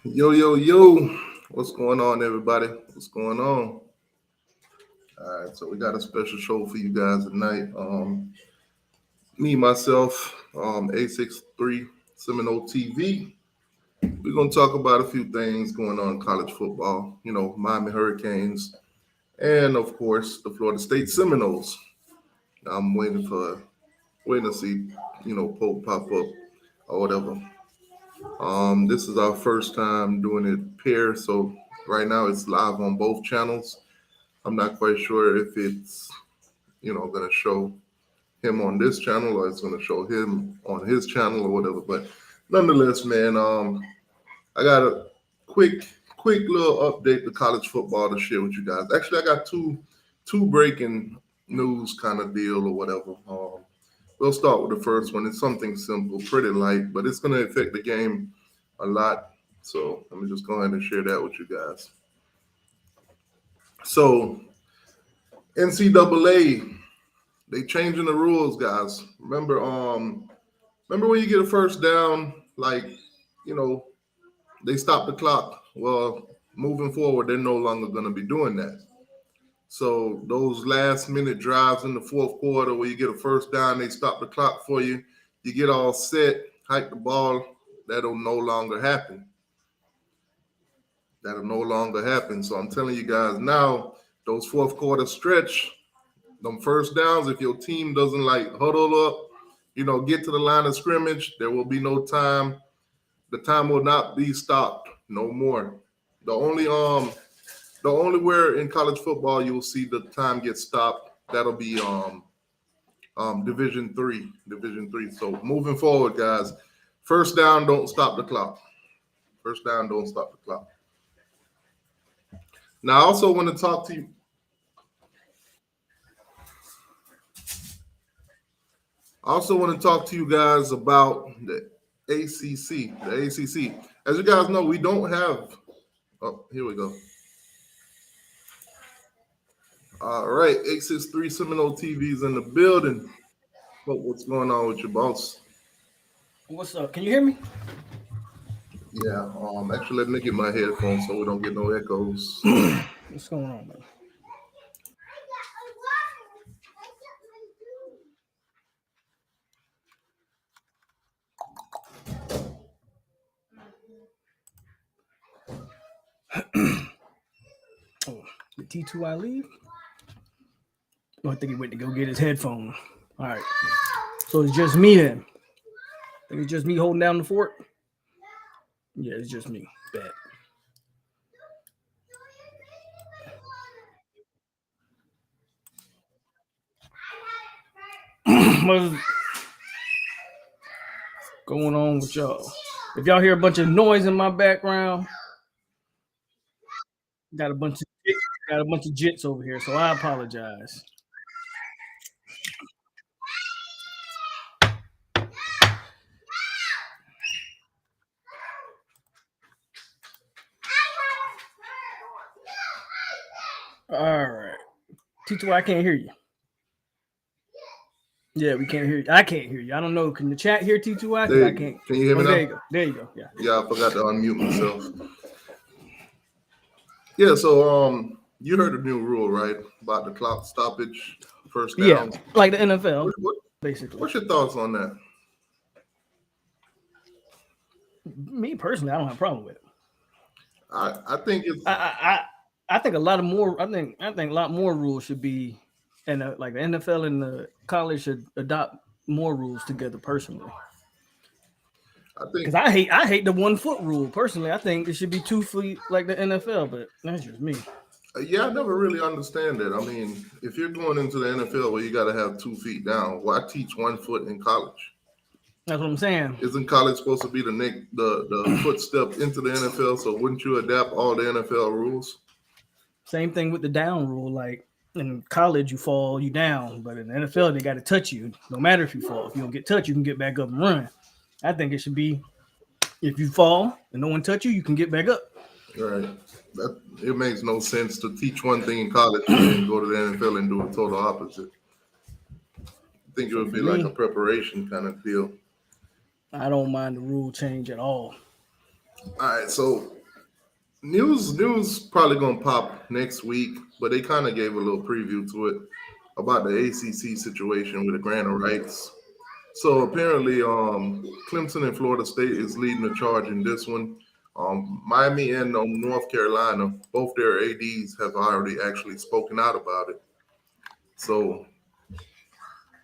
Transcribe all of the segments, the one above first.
Yo, yo, yo. What's going on, everybody? What's going on? All right, so we got a special show for you guys tonight. Me, myself, A63 Seminole TV. We're going to talk about a few things going on in college football, Miami Hurricanes, and of course, the Florida State Seminoles. I'm waiting to see, Pope pop up or whatever. This is our first time doing it pair, so right now it's live on both channels. I'm not quite sure if it's going to show him on this channel or it's going to show him on his channel or whatever. But nonetheless, man, I got a quick little update to college football to share with you guys. Actually, I got two breaking news kind of deal or whatever. We'll start with the first one. It's something simple, pretty light, but it's going to affect the game a lot. So let me just go ahead and share that with you guys. So NCAA, they changing the rules, guys. Remember when you get a first down, they stop the clock. Well, moving forward, they're no longer going to be doing that. So those last minute drives in the fourth quarter where you get a first down, they stop the clock for you. You get all set, hike the ball. That'll no longer happen. So I'm telling you guys now, those fourth quarter stretch, them first downs, if your team doesn't huddle up, get to the line of scrimmage, there will be no time. The time will not be stopped no more. The only where in college football you'll see the time get stopped, that'll be Division three. So moving forward, guys, first down, don't stop the clock. First down, don't stop the clock. Now, I also want to talk to you. I also want to talk to you guys about the ACC. The ACC. As you guys know, we don't have. Oh, here we go. All right, 863 Seminole TV's in the building. What's going on with your boss? What's up? Can you hear me? Yeah. Actually, let me get my headphones so we don't get no echoes. What's going on, man? Oh, the T2I leave? Oh, I think he went to go get his headphone. All right. So it's just me then. I think it's just me holding down the fort. Yeah, it's just me. Bad. What's going on with y'all? If y'all hear a bunch of noise in my background, got a bunch of jits over here, so I apologize. All right. T2, I can't hear you. Yeah, we can't hear you. I can't hear you. I don't know. Can the chat hear T2I? I can't. Can you hear me now? There you go. There you go. Yeah. Yeah, I forgot to unmute myself. Yeah, so you heard the new rule, right? About the clock stoppage, first down. Yeah, like the NFL, basically. What's your thoughts on that? Me personally, I don't have a problem with it. I think it's. I think a lot more. I think a lot more rules should be, and like the NFL and the college should adopt more rules together. Personally, because I hate the 1 foot rule. Personally, I think it should be 2 feet like the NFL, but that's just me. Yeah, I never really understand that. I mean, if you're going into the NFL where you got to have 2 feet down, why teach 1 foot in college? That's what I'm saying. Isn't college supposed to be the footstep into the NFL? So wouldn't you adapt all the NFL rules? Same thing with the down rule. Like in college, you fall, you down, but in the NFL, they got to touch you. No matter if you fall, if you don't get touched, you can get back up and run. I think it should be if you fall and no one touch you, you can get back up. Right. It makes no sense to teach one thing in college and then go to the NFL and do a total opposite. I think it would be like a preparation kind of deal. I don't mind the rule change at all. All right, so news probably gonna pop next week, but they kind of gave a little preview to it about the ACC situation with the grant of rights. So apparently, Clemson and Florida State is leading the charge in this one. Miami and North Carolina, both their ADs have already actually spoken out about it. So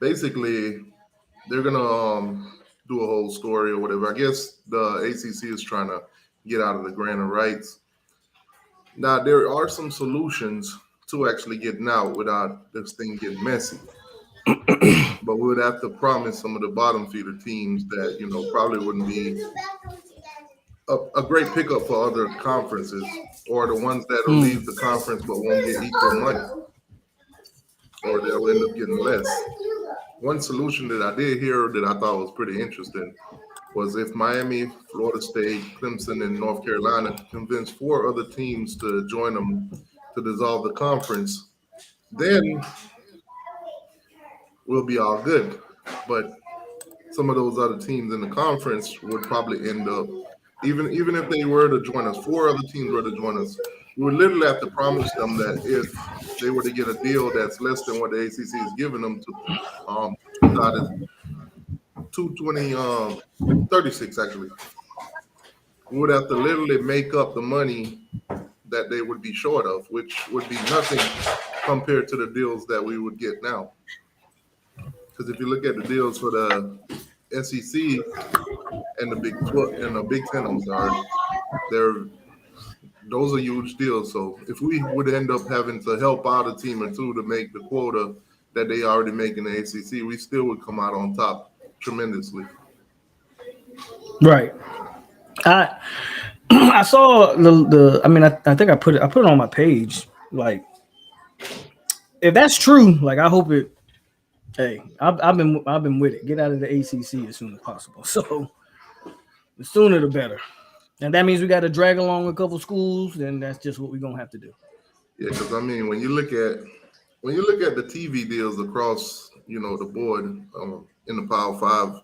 basically, they're gonna do a whole story or whatever. I guess the ACC is trying to get out of the grant of rights. Now there are some solutions to actually getting out without this thing getting messy. But we would have to promise some of the bottom feeder teams that probably wouldn't be a great pickup for other conferences, or the ones that'll Hmm. leave the conference but won't get equal money, or they'll end up getting less. One solution that I did hear that I thought was pretty interesting was if Miami, Florida State, Clemson, and North Carolina could convince four other teams to join them to dissolve the conference, then we'll be all good. But some of those other teams in the conference would probably end up, even if they were to join us, four other teams were to join us, we would literally have to promise them that if they were to get a deal that's less than what the ACC is giving them to 220 36 actually, we would have to literally make up the money that they would be short of, which would be nothing compared to the deals that we would get now. Because if you look at the deals for the SEC and the Big 12 and the Big Ten, I'm sorry, they're those are huge deals. So if we would end up having to help out a team or two to make the quota that they already make in the ACC, we still would come out on top tremendously. Right. I I saw the. I mean, I think I put it on my page. Like, if that's true, like I hope it. Hey, I've been with it. Get out of the ACC as soon as possible. So the sooner the better. And that means we got to drag along a couple schools. Then that's just what we're gonna have to do. Yeah, because I mean, when you look at the TV deals across, the board in the Power Five,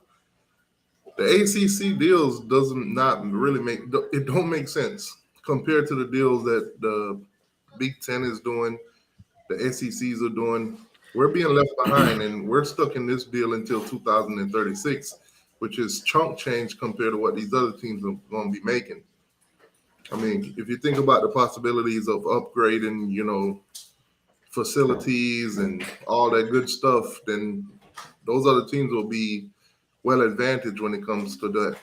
the ACC deals doesn't not really it don't make sense compared to the deals that the Big Ten is doing, the SECs are doing. We're being left behind, and we're stuck in this deal until 2036, which is chunk change compared to what these other teams are going to be making. I mean, if you think about the possibilities of upgrading, facilities and all that good stuff, then those other teams will be well advantaged when it comes to that.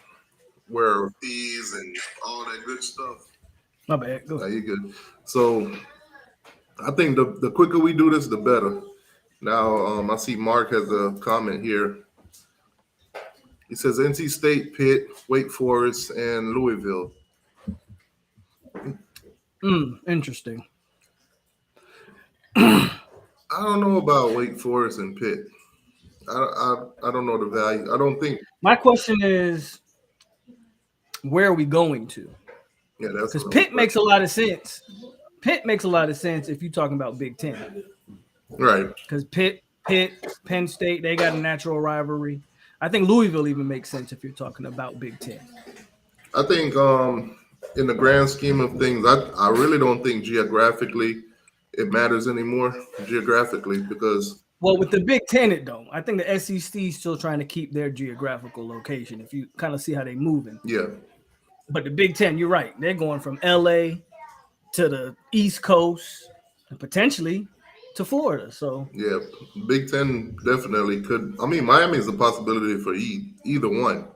Where fees and all that good stuff. My bad. Go Now ahead. you good. So I think the quicker we do this, the better. Now I see Mark has a comment here. He says NC State, Pitt, Wake Forest, and Louisville. Interesting. I don't know about Wake Forest and Pitt. I don't know the value. I don't think. My question is, where are we going to? Yeah, that's Because another Pitt makes a question. lot of sense. Pitt makes a lot of sense if you're talking about Big Ten. Right. Because Pitt, Penn State, they got a natural rivalry. I think Louisville even makes sense if you're talking about Big Ten. I think in the grand scheme of things, I really don't think geographically it matters anymore geographically because Well, with the Big Ten, it don't. I think the SEC is still trying to keep their geographical location. If you kind of see how they moving, yeah, but the Big Ten, you're right. They're going from LA to the East Coast and potentially to Florida. So yeah, Big Ten definitely could. I mean, Miami is a possibility for either one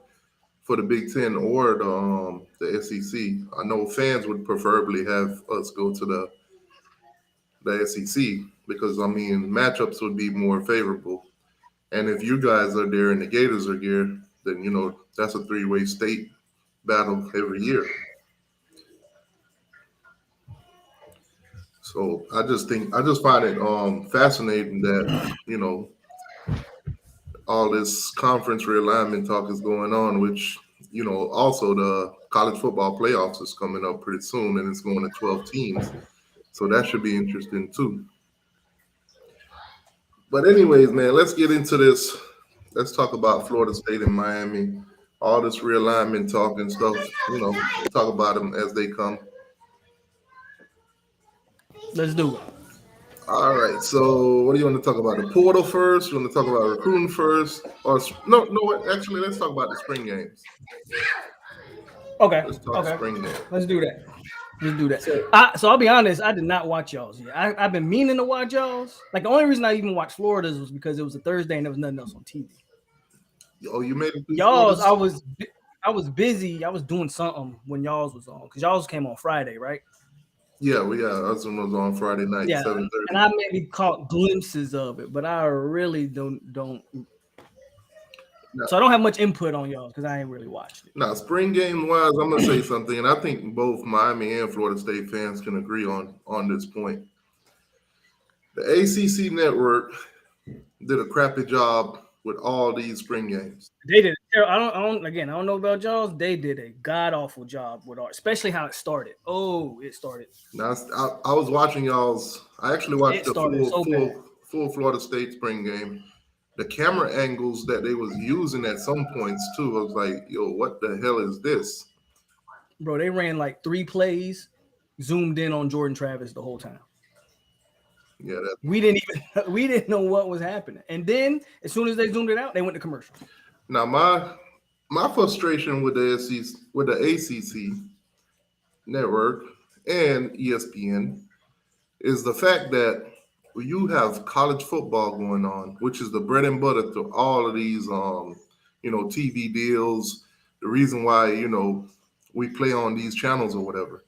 for the Big Ten or the SEC. I know fans would preferably have us go to the SEC because I mean matchups would be more favorable. And if you guys are there and the Gators are here, then that's a three-way state battle every year. So I just find it fascinating that all this conference realignment talk is going on, which also the college football playoffs is coming up pretty soon, and it's going to 12 teams, so that should be interesting too. But anyways, man, let's get into this. Let's talk about Florida State and Miami. all this realignment talk and stuff. We'll talk about them as they come. Let's do it. All right. So, what do you want to talk about? The portal first? You want to talk about recruiting first? Or no? What? Actually, let's talk about the spring games. Okay. Let's talk Okay. spring games. Let's do that. Let's do that. So I'll be honest, I did not watch y'all's yet. I've been meaning to watch y'all's. Like the only reason I even watched Florida's was because it was a Thursday and there was nothing else on TV. Oh, you made it through Y'all's, Florida's? I was busy. I was doing something when y'all's was on because y'all's came on Friday, right? Yeah, we got us one was on Friday night, Yeah, 7:30. and I maybe caught glimpses of it, but I really don't. Now, So I don't have much input on y'all because I ain't really watched it. now, spring game wise, I'm gonna say something, and I think both Miami and Florida State fans can agree on this point. The ACC network did a crappy job with all these spring games. They did. I don't. Again, I don't know about y'all. They did a god awful job with art, especially how it started. Oh, it started. Now, I was watching y'all's. I actually watched It the started so bad. full Florida State spring game. The camera angles that they was using at some points too, I was like, "Yo, what the hell is this?" Bro, they ran like 3 plays, zoomed in on Jordan Travis the whole time. Yeah, We didn't know what was happening. And then as soon as they zoomed it out, they went to commercial. now my frustration with the ACC network and ESPN is the fact that you have college football going on, which is the bread and butter to all of these TV deals. The reason why we play on these channels or whatever.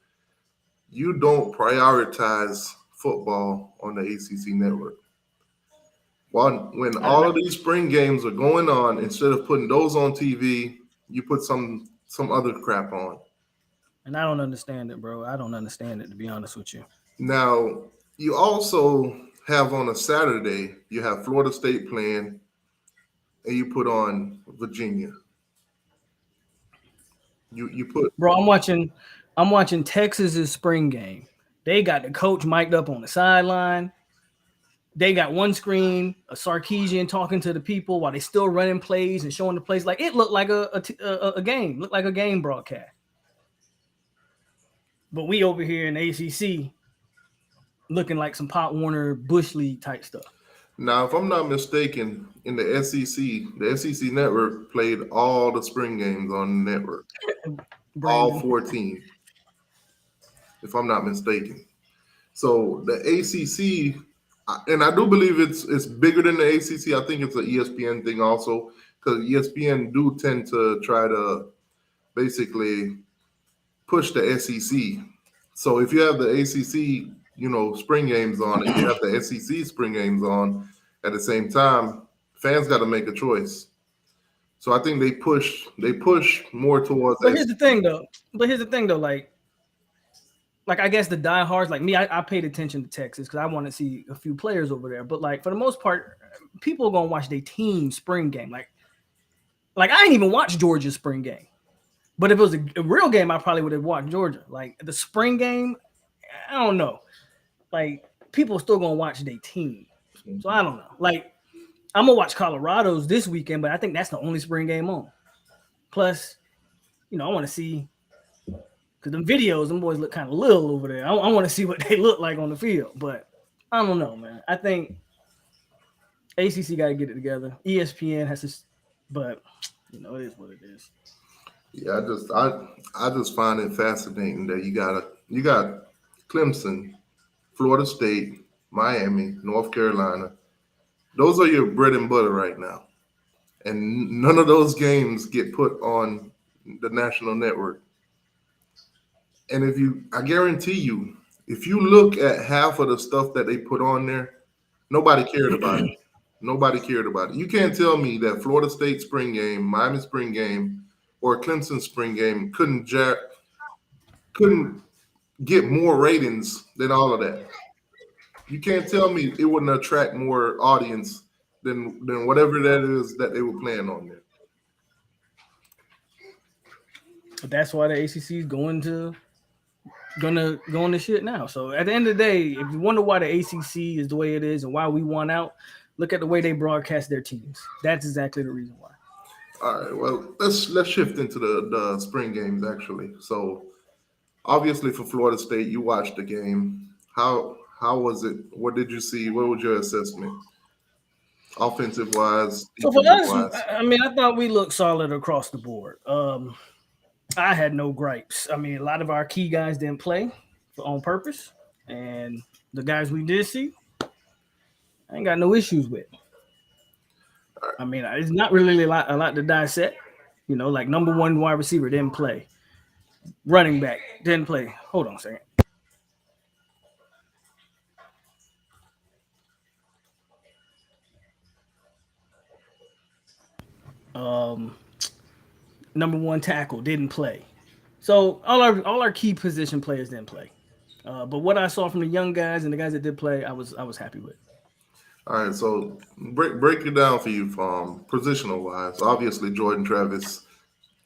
You don't prioritize football on the ACC network. When all of these spring games are going on, instead of putting those on TV, you put some other crap on. And I don't understand it, bro. I don't understand it, to be honest with you. Now, you also have on a Saturday, you have Florida State playing, and you put on Virginia. You put Bro, I'm watching Texas's spring game. They got the coach mic'd up on the sideline. They got one screen, a Sarkeesian talking to the people while they still running plays and showing the plays. Like it looked like a game, looked like a game broadcast. But we over here in the ACC looking like some Pop Warner Bush League type stuff. Now, if I'm not mistaken, in the SEC network played all the spring games on the network, all 14, if I'm not mistaken. So the ACC, and I do believe it's bigger than the ACC. I think it's an ESPN thing also, because ESPN do tend to try to basically push the SEC. So if you have the ACC, spring games on, and you have the SEC spring games on at the same time, fans got to make a choice. So I think they push more towards. But here's the thing, though. Like I guess the diehards, like me, I paid attention to Texas because I want to see a few players over there. But like for the most part, people are gonna watch their team spring game. Like I ain't even watched Georgia's spring game. But if it was a real game, I probably would have watched Georgia. Like the spring game, I don't know. Like people are still gonna watch their team. So I don't know. Like I'm gonna watch Colorado's this weekend, but I think that's the only spring game on. Plus, I want to see because them videos, them boys look kind of little over there. I want to see what they look like on the field, but I don't know, man. I think ACC got to get it together. ESPN has to, but it is what it is. Yeah, I just find it fascinating that you got Clemson, Florida State, Miami, North Carolina. Those are your bread and butter right now, and none of those games get put on the national network. And I guarantee you, if you look at half of the stuff that they put on there, nobody cared about it. Nobody cared about it. You can't tell me that Florida State spring game, Miami spring game, or Clemson spring game couldn't get more ratings than all of that. You can't tell me it wouldn't attract more audience than whatever that is that they were playing on there. But that's why the ACC is gonna go on the shit now. So at the end of the day, if you wonder why the ACC is the way it is and why we won out, look at the way they broadcast their teams. That's exactly the reason why. All right. Well, let's shift into the spring games actually. So obviously for Florida State, you watched the game. How was it? What did you see? What was your assessment, offensive wise, So for defensive us, wise? I mean, I thought we looked solid across the board. I had no gripes. I mean, a lot of our key guys didn't play on purpose, and the guys we did see, I ain't got no issues with. I mean, it's not really a lot to dissect. You know, like number one wide receiver didn't play, running back didn't play. Hold on a second. Um, Number one tackle didn't play. So all our key position players didn't play. But what I saw from the young guys and the guys that did play, I was happy with. All right. So break it down for you from positional wise. Obviously, Jordan Travis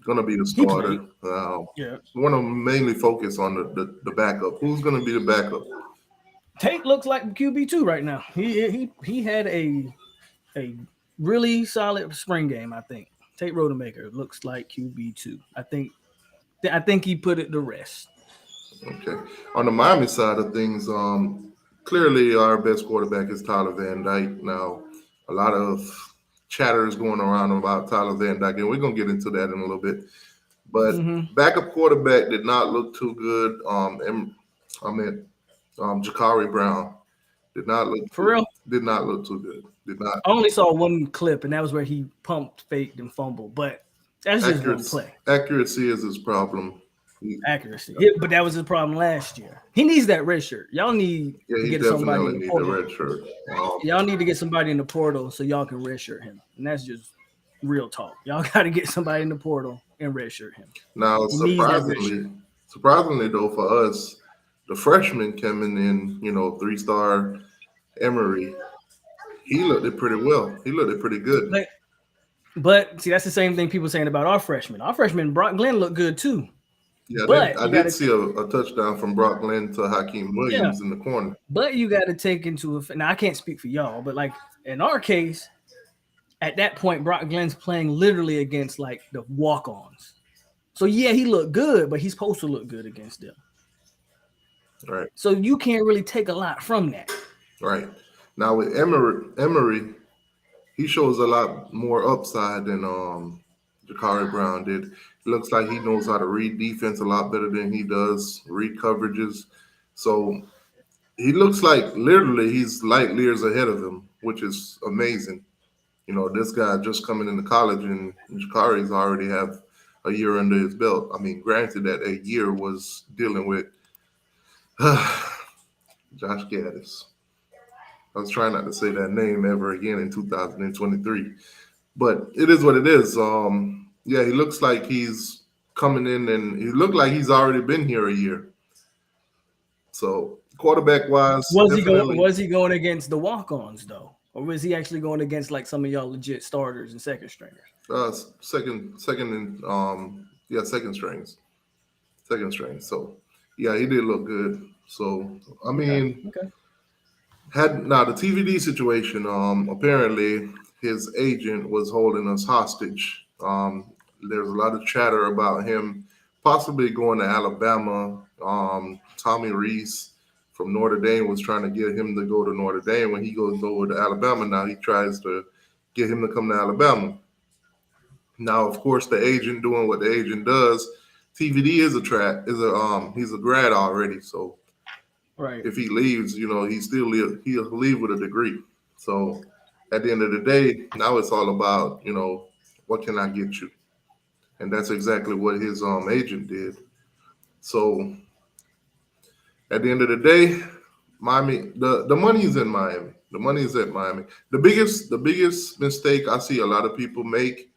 gonna be the He played. starter. Yeah. Want to mainly focus on the backup. Who's gonna be the backup? Tate looks like QB2 right now. He had a really solid spring game. I think Tate Rodemaker looks like QB2. I think he put it to rest. Okay. On the Miami side of things, clearly our best quarterback is Tyler Van Dyke. Now, a lot of chatter is going around about Tyler Van Dyke, and we're gonna get into that in a little bit. But Mm-hmm. backup quarterback did not look too good. And I mean, Jakari Brown For real, did not look too good. Did not I only saw one clip, and that was where he pumped, faked, and fumbled. But that's just one accuracy. play. Accuracy is his problem. He, Accuracy. But that was his problem last year. He needs that red shirt. Y'all need yeah, to he get somebody in definitely the need the portal. red shirt. Y'all need to get somebody in the portal so y'all can red shirt him. And that's just real talk. Y'all got to get somebody in the portal and red shirt him. Now, He needs that red shirt. surprisingly though, for us, the freshman coming in, 3-star Emery, he looked it pretty well. He looked it pretty good. But but see, that's the same thing people saying about our freshmen. Our freshman Brock Glenn looked good too. Yeah, But I you got did to see a touchdown from Brock Glenn to Hakeem yeah. Williams in the corner. But you got to take into effect. Now I can't speak for y'all, but like in our case, at that point, Brock Glenn's playing literally against like the walk-ons. So yeah, he looked good, but he's supposed to look good against them. Right, So you can't really take a lot from that. right. Now with Emery, he shows a lot more upside than Jakari Brown did. It looks like he knows how to read defense a lot better than he does read coverages. So he looks like literally he's light years ahead of him, which is amazing. This guy just coming into college and Jakari's already have a year under his belt. I mean, granted that a year was dealing with Josh Gaddis. I was trying not to say that name ever again in 2023, but it is what it is. Yeah, he looks like he's coming in, and he looked like he's already been here a year. So quarterback wise, definitely Was he going against the walk-ons though, or was he actually going against like some of y'all legit starters and second stringers? second and yeah, second string. So yeah, he did look good. So I Okay, mean, okay. had now the TVD situation. Apparently his agent was holding us hostage. There's a lot of chatter about him possibly going to Alabama. Tommy Reese from Notre Dame was trying to get him to go to Notre Dame. When he goes over to Alabama now, he tries to get him to come to Alabama. Now, of course, the agent doing what the agent does. TVD is a trap. He's a grad already, so Right. if he leaves, he'll leave with a degree. So at the end of the day, now it's all about what can I get you, and that's exactly what his agent did. So at the end of the day, Miami, the money is in Miami. The money is at Miami. The biggest mistake I see a lot of people make,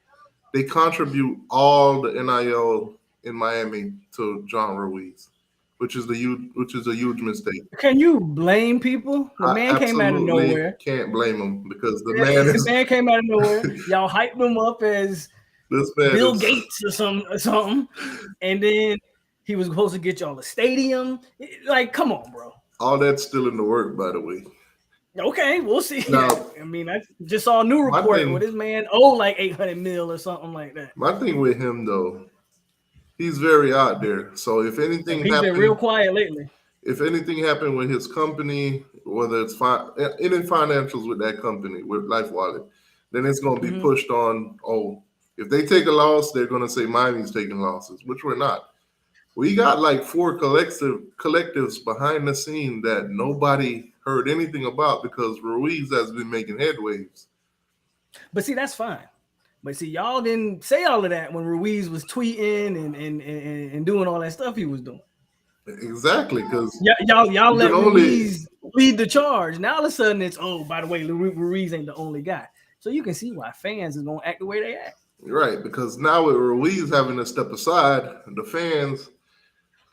they contribute all the NIL in Miami to John Ruiz, which is a huge mistake. Can you blame people? The I man came out of absolutely nowhere. can't blame him because the man The is man came out of nowhere. Y'all hyped him up as this man Bill is Gates or something, and then he was supposed to get y'all a stadium. Like, come on, bro. all that's still in the work, by the way. Okay, we'll see. Now, I mean, I just saw a new my report thing, with this man owe like 800 mil or something like that. my thing with him though, he's very out there. So So he's been real quiet lately. if anything happened with his company, whether it's any financials with that company with Life Wallet, then it's going to be pushed on. Oh, if they take a loss, they're going to say Miami's taking losses, which we're not. We got like four collectives behind the scene that nobody heard anything about because Ruiz has been making headwaves. But see, that's fine. But see, y'all didn't say all of that when Ruiz was tweeting and doing all that stuff he was doing. Exactly, because Y'all you can let only Ruiz lead the charge. Now all of a sudden it's, oh, by the way, Ruiz ain't the only guy. So you can see why fans is gonna act the way they act. right, because now with Ruiz having to step aside, the fans,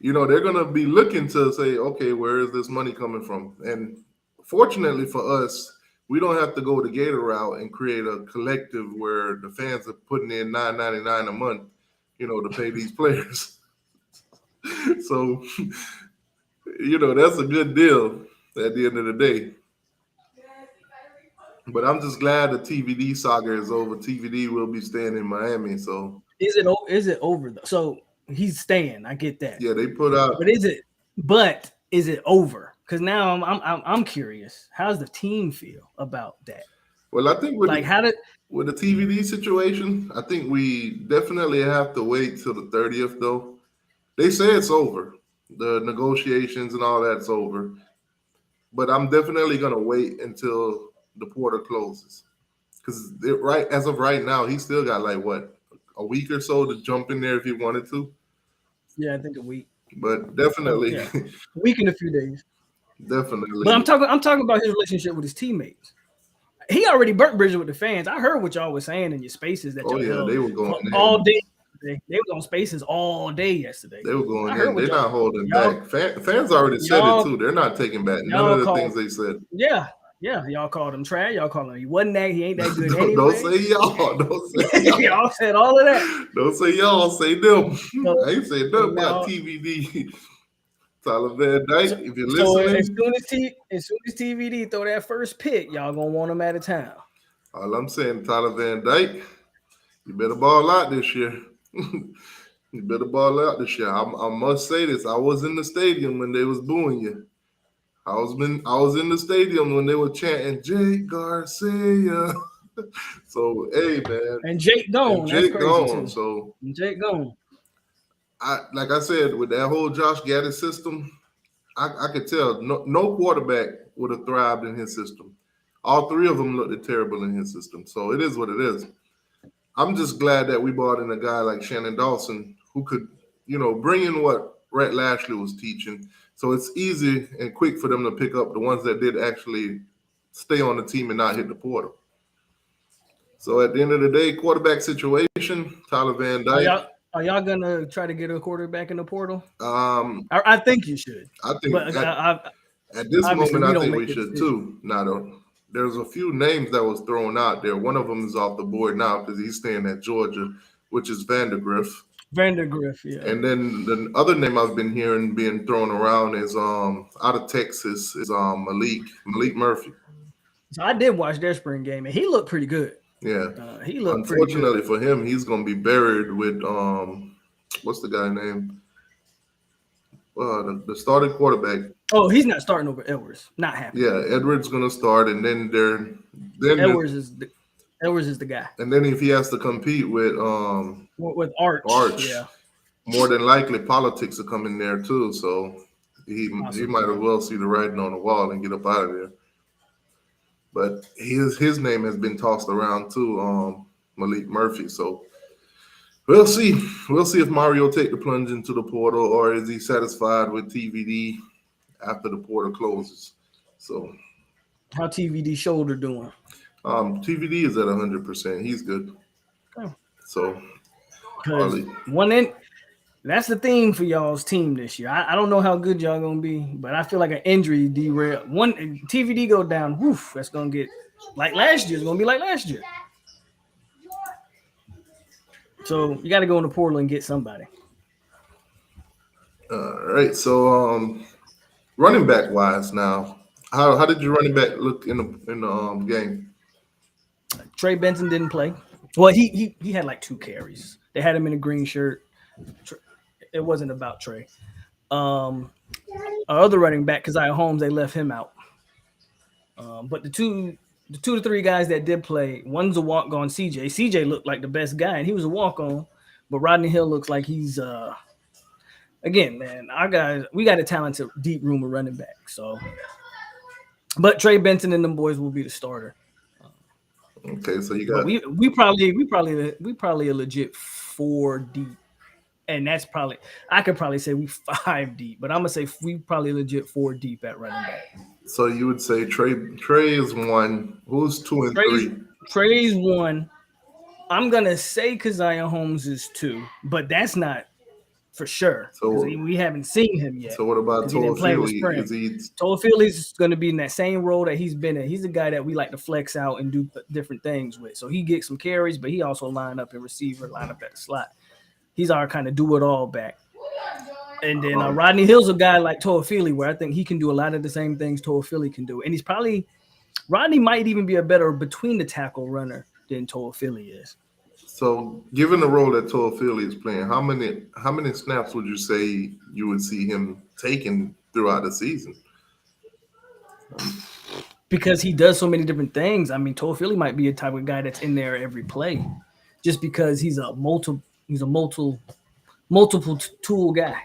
they're going to be looking to say, okay, where is this money coming from? And fortunately for us, we don't have to go the Gator route and create a collective where the fans are putting in $9.99 a month, to pay these players. So, that's a good deal at the end of the day. But I'm just glad the TVD saga is over. TVD will be staying in Miami. So is it over though? So he's staying. I get that. yeah, they put out. But is it over? Because now I'm curious. How does the team feel about that? Well, I think with Like how did with the TVD situation, I think we definitely have to wait till the 30th. Though they say it's over, the negotiations and all that's over. But I'm definitely gonna wait until the portal closes because right as of right now, he still got like what a week or so to jump in there if he wanted to. Yeah, I think a week. But definitely, Yeah, a week in a few days. definitely. But I'm talking about his relationship with his teammates. He already burnt bridges with the fans. I heard what y'all was saying in your spaces that Oh y'all yeah, held they were going all in. day. They was on spaces all day yesterday. They were I going heard in. what They're y'all not holding y'all back. Fans already said it y'all too. They're not taking back none y'all of the called things they said. yeah. Y'all called him trash. Y'all called him he wasn't that. He ain't that good Don't anyway. say y'all. Don't say y'all. Y'all said all of that. Don't say y'all. Say them. So, I ain't saying so nothing about now, TVD. Tyler Van Dyke, so, if you're so listening, as soon as TVD throw that first pick, y'all gonna want him out of town. all I'm saying, Tyler Van Dyke, you better ball out this year. You better ball out this year. I must say this. I was in the stadium when they was booing you. I was in the stadium when they were chanting Jake Garcia. So hey man, And Jake and gone. That's Jake crazy gone. too. So And Jake gone. like I said, with that whole Josh Gaddis system, I could tell no quarterback would have thrived in his system. All three of them looked terrible in his system. So it is what it is. I'm just glad that we brought in a guy like Shannon Dawson who could, bring in what Rhett Lashley was teaching. So it's easy and quick for them to pick up the ones that did actually stay on the team and not hit the portal. So at the end of the day, quarterback situation, Tyler Van Are Dyke. y'all gonna try to get a quarterback in the portal? Um, I think you should. I think But at this obviously moment, we I don't think make we the should decision. too. Now, there's a few names that was thrown out there. One of them is off the board now because he's staying at Georgia, which is Vandergriff. Vandergriff, yeah. And then the other name I've been hearing being thrown around is out of Texas is Malik Murphy. So I did watch their spring game, and he looked pretty good. Yeah. He looked pretty good. Unfortunately for him, he's gonna be buried with what's the guy name? The starting quarterback. Oh, he's not starting over Edwards. Not happy. Yeah, Edwards gonna start, and Edwards is the guy. and then if he has to compete with Arch. Arch, Yeah, more than likely politics will come in there too. So he possibly. might as well see the writing on the wall and get up out of there. But his name has been tossed around too, Malik Murphy. So we'll see. We'll see if Mario take the plunge into the portal or is he satisfied with TVD after the portal closes. So How TVD shoulder doing? TVD is at 100%. He's good. Oh. So Because that's the theme for y'all's team this year. I don't know how good y'all gonna be, but I feel like an injury derail. One TVD go down, woof, that's gonna get like last year. It's gonna be like last year. So you got to go in the portal and get somebody. all right. So running back wise now, How did your running back look in the game? Trey Benson didn't play. Well, he had like 2 carries. They had him in a green shirt. It wasn't about Trey. Um, our other running back, Keziah Holmes, they left him out. But the two to three guys that did play, one's a walk on CJ. CJ looked like the best guy, and he was a walk on. But Rodney Hill looks like he's again, man. Our guys, we got a talented deep room of running back. So, but Trey Benson and them boys will be the starter. Okay, so you But got we probably a legit 4 deep, and that's probably I could probably say we 5 deep, but I'm gonna say we probably legit 4 deep at running back. so you would say Trey is one. Who's two and Trey's three? Trey's 1. I'm gonna say Keziah Holmes is 2, but that's not for sure because So we haven't seen him yet so what about because he didn't play in the Toafili? spring. Is he Toafili's going to be in that same role that he's been in. He's a guy that we like to flex out and do different things with. So he gets some carries, but he also line up in receiver, line up at the slot. He's our kind of do it all back. And then Rodney Hill's a guy like Toafili, where I think he can do a lot of the same things Toafili can do. And he's probably Rodney might even be a better between the tackle runner than Toafili is. so given the role that Toafili is playing, how many snaps would you say you would see him taking throughout the season? Because he does so many different things. I mean, Toafili might be a type of guy that's in there every play, just because he's a multiple tool guy.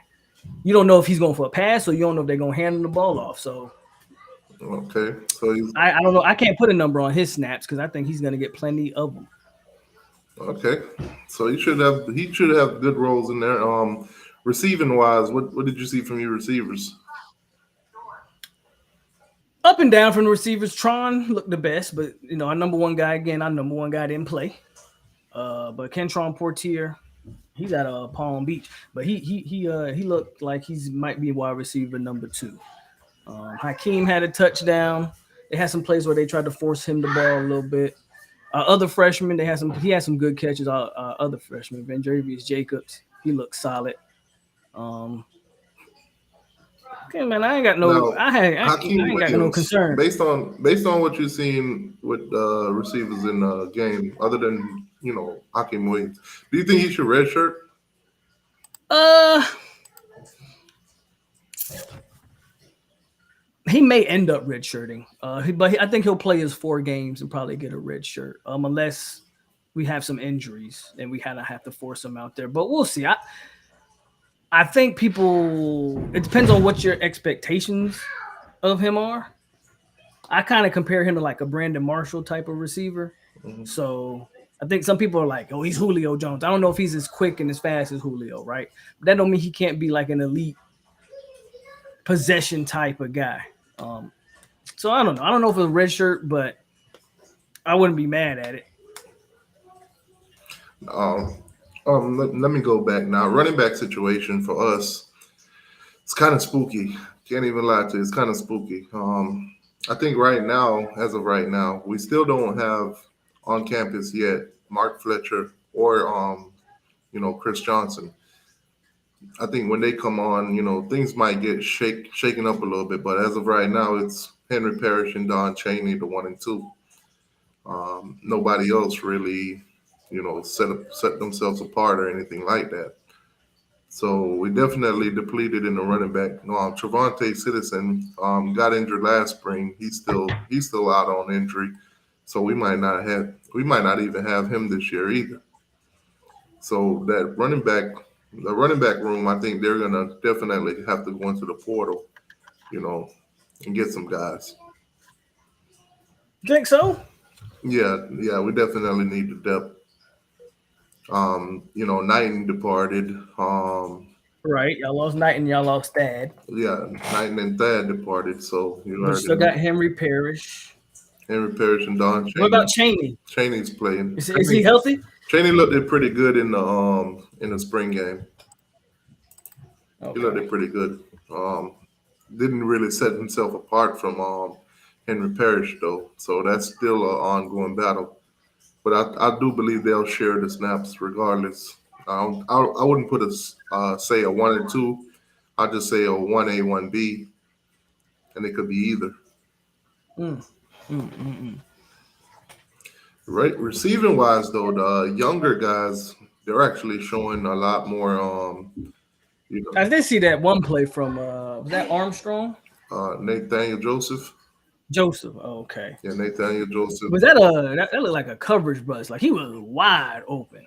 You don't know if he's going for a pass, or you don't know if they're going to hand him the ball off. So Okay, so he's I don't know. I can't put a number on his snaps because I think he's going to get plenty of them. okay. So he should have good roles in there. Receiving wise, what did you see from your receivers? Up and down from the receivers, Tron looked the best, but our number one guy didn't play. But Kentron Portier, he's at Palm Beach, but he looked like he's might be wide receiver number 2. Hakeem had a touchdown. They had some plays where they tried to force him the ball a little bit. Other freshmen, he had some good catches. Other freshmen, Vendravius Jacobs, he looked solid. Um, okay, man, I ain't got no, Now, I Hakeem ain't got no Williams, concern. based on what you've seen with receivers in the game, other than Hakeem Williams, do you think he should redshirt? Uh, he may end up redshirting. I think he'll play his 4 games and probably get a red shirt. Unless we have some injuries and we kind of have to force him out there. But we'll see. I think it depends on what your expectations of him are. I kind of compare him to like a Brandon Marshall type of receiver. Mhm. So I think some people are like, oh, he's Julio Jones. I don't know if he's as quick and as fast as Julio, right? But that don't mean he can't be like an elite possession type of guy. So I don't know. I don't know if it's a red shirt, but I wouldn't be mad at it. Um, let me go back now. Running back situation for us, it's kind of spooky. Can't even lie to you. It's kind of spooky. I think right now, as of right now, we still don't have on campus yet Mark Fletcher or Chris Johnson. I think when they come on, things might get shaken up a little bit. But as of right now, it's Henry Parrish and Don Chaney, the 1 and 2. Nobody else really, set themselves apart or anything like that. So we definitely depleted in the running back. Trevante Citizen got injured last spring. He's still out on injury, so we might not even have him this year either. So the running back room, I think they're gonna definitely have to go into the portal, you know, and get some guys. Think so? Yeah, yeah, we definitely need the depth. Knighton departed. Right. Y'all lost Knight and y'all lost Dad. Yeah, Knighton and Thad departed. So you But already still know got Henry Parrish. Henry Parrish and Don What Chaney. about Cheney? Chaney's playing. Is he healthy? Chaney looked pretty good in the spring game. He looked Okay. pretty good. Um, didn't really set himself apart from Henry Parrish though, so that's still an ongoing battle. But I do believe they'll share the snaps regardless. I wouldn't put say a 1 and 2. I'll just say a 1A 1B, and it could be either. Right, receiving wise though, the younger guys they're actually showing a lot more. You know, I did see that one play from was that Armstrong? Nathaniel Joseph. Joseph. Oh, okay. Yeah, Nathaniel Joseph. Was that looked like a coverage bust? Like he was wide open.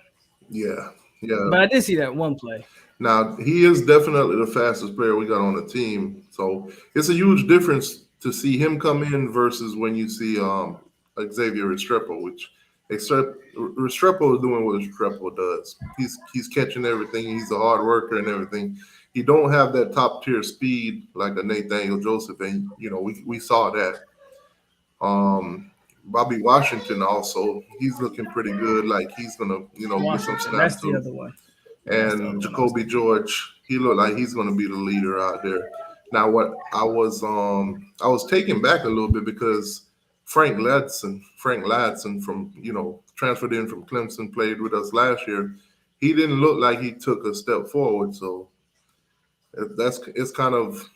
Yeah, yeah. But I did see that one play. Now he is definitely the fastest player we got on the team. So it's a huge difference to see him come in versus when you see Xavier Restrepo, which Restrepo is doing what Restrepo does. He's catching everything. He's a hard worker and everything. He don't have that top tier speed like a Nathaniel Joseph, and we saw that. Bobby Washington also, he's looking pretty good. Like he's gonna get some Washington. snaps That's the too. other one. Yeah, that's the And other one I was Jacoby thinking. George, he looked like he's going to be the leader out there. Now, what I was taken back a little bit because Frank Ladson from transferred in from Clemson, played with us last year. He didn't look like he took a step forward, so it's kind of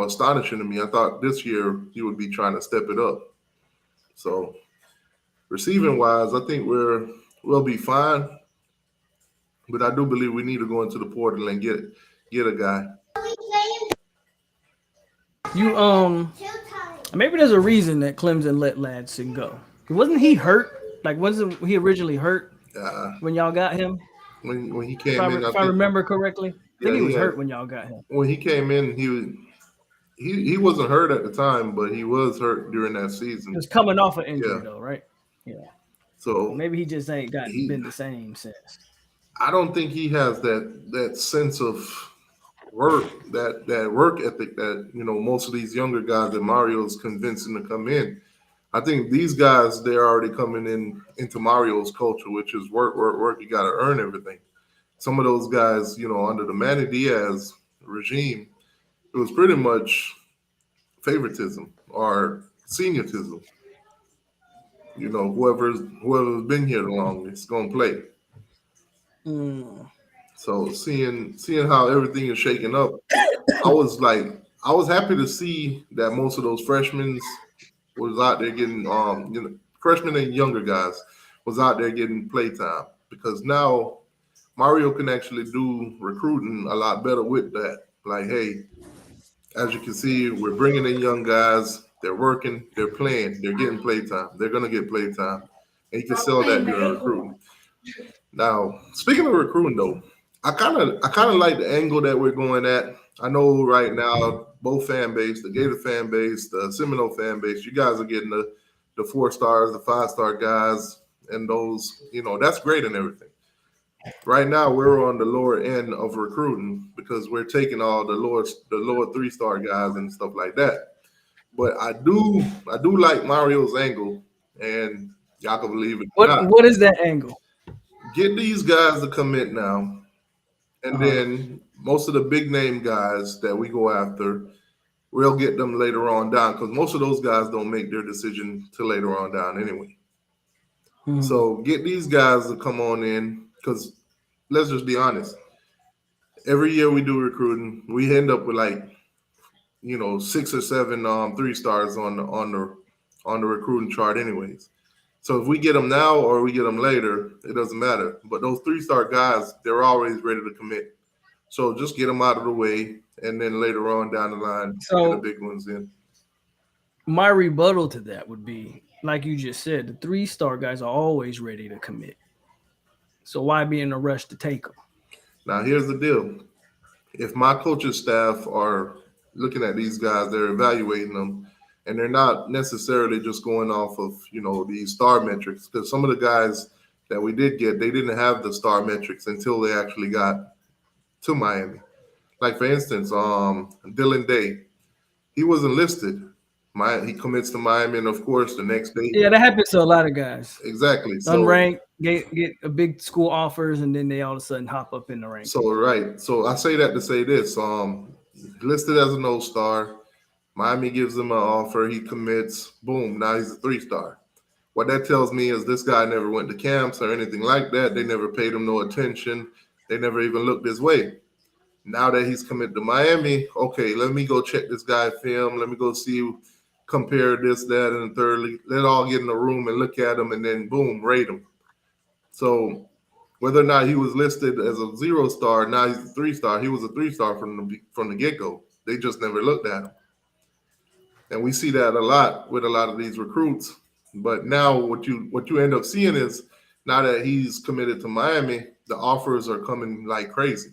astonishing to me. I thought this year he would be trying to step it up. So receiving wise, I think we'll be fine. But I do believe we need to go into the portal and get a guy. You maybe there's a reason that Clemson let Ladson go. Wasn't he hurt? Like wasn't he originally hurt Uh, when y'all got him? when he If came in, I I think remember correctly, I think yeah he he was had hurt when y'all got him. when he came in he wasn't hurt at the time, but he was hurt during that He season. was coming off an Yeah, injury though, right? Yeah. Well, so maybe he just ain't got he been the same since. I don't think he has that sense of work that work ethic that most of these younger guys that Mario's convincing to come in. I think these guys they're already coming in into Mario's culture, which is work, work, work. You got to earn everything. Some of those guys, under the Manny Diaz regime, it was pretty much favoritism or senioritism. Whoever's been here the longest gonna play. Mm. So seeing how everything is shaking up, I was like, I was happy to see that most of those freshmen was out there getting freshmen and younger guys was out there getting playtime because now Mario can actually do recruiting a lot better with that. Like, hey, as you can see, we're bringing in young guys. They're working. They're playing. They're getting playtime. They're gonna get playtime, and you can sell that during recruiting. Now, speaking of recruiting, though, I kind of like the angle that we're going at. I know right now both fan base, the Gator fan base, the Seminole fan base, you guys are getting the 4 stars, the 5 star guys, and those, that's great and everything. Right now, we're on the lower end of recruiting because we're taking all the lower 3 star guys and stuff like that. But I do like Mario's angle, and y'all can believe it or not. What is that angle? Get these guys to commit now, and Uh-huh. then most of the big name guys that we go after, we'll get them later on down because most of those guys don't make their decision till later on down anyway. Mhm. So get these guys to come on in because let's just be honest. Every year we do recruiting, we end up with like 6 or 7 3 stars on the recruiting chart anyways. So if we get them now or we get them later, it doesn't matter. But those 3 star guys, they're always ready to commit. So just get them out of the way, and then later on down the line, get the So big ones in. my rebuttal to that would be, like you just said, the 3 star guys are always ready to commit. So why be in a rush to take them? Now here's the deal: if my coaching staff are looking at these guys, they're evaluating them, and they're not necessarily just going off of these star metrics. Because some of the guys that we did get, they didn't have the star metrics until they actually got to Miami. Like for instance, Dylan Day, he wasn't listed. He commits to Miami, and of course, the next day, Yeah, that happens to a lot of guys. exactly. So, Unranked, get a big school offers, and then they all of a sudden hop up in the so rankings. right. So I say that to say this: listed as a no star. Miami gives him an offer. He commits. Boom. Now he's a 3 star. What that tells me is this guy never went to camps or anything like that. They never paid him no attention. They never even looked his way. Now that he's committed to Miami, okay, let me go check this guy film. Let me go see. compare this, that, and the thirdly. Let all get in the room and look at them, and then boom, rate them. So whether or not he was listed as a 0-star, now he's a 3-star. He was a 3-star from the get go. They just never looked at him, and we see that a lot with a lot of these recruits. But now what you end up seeing is now that he's committed to Miami, the offers are coming like crazy.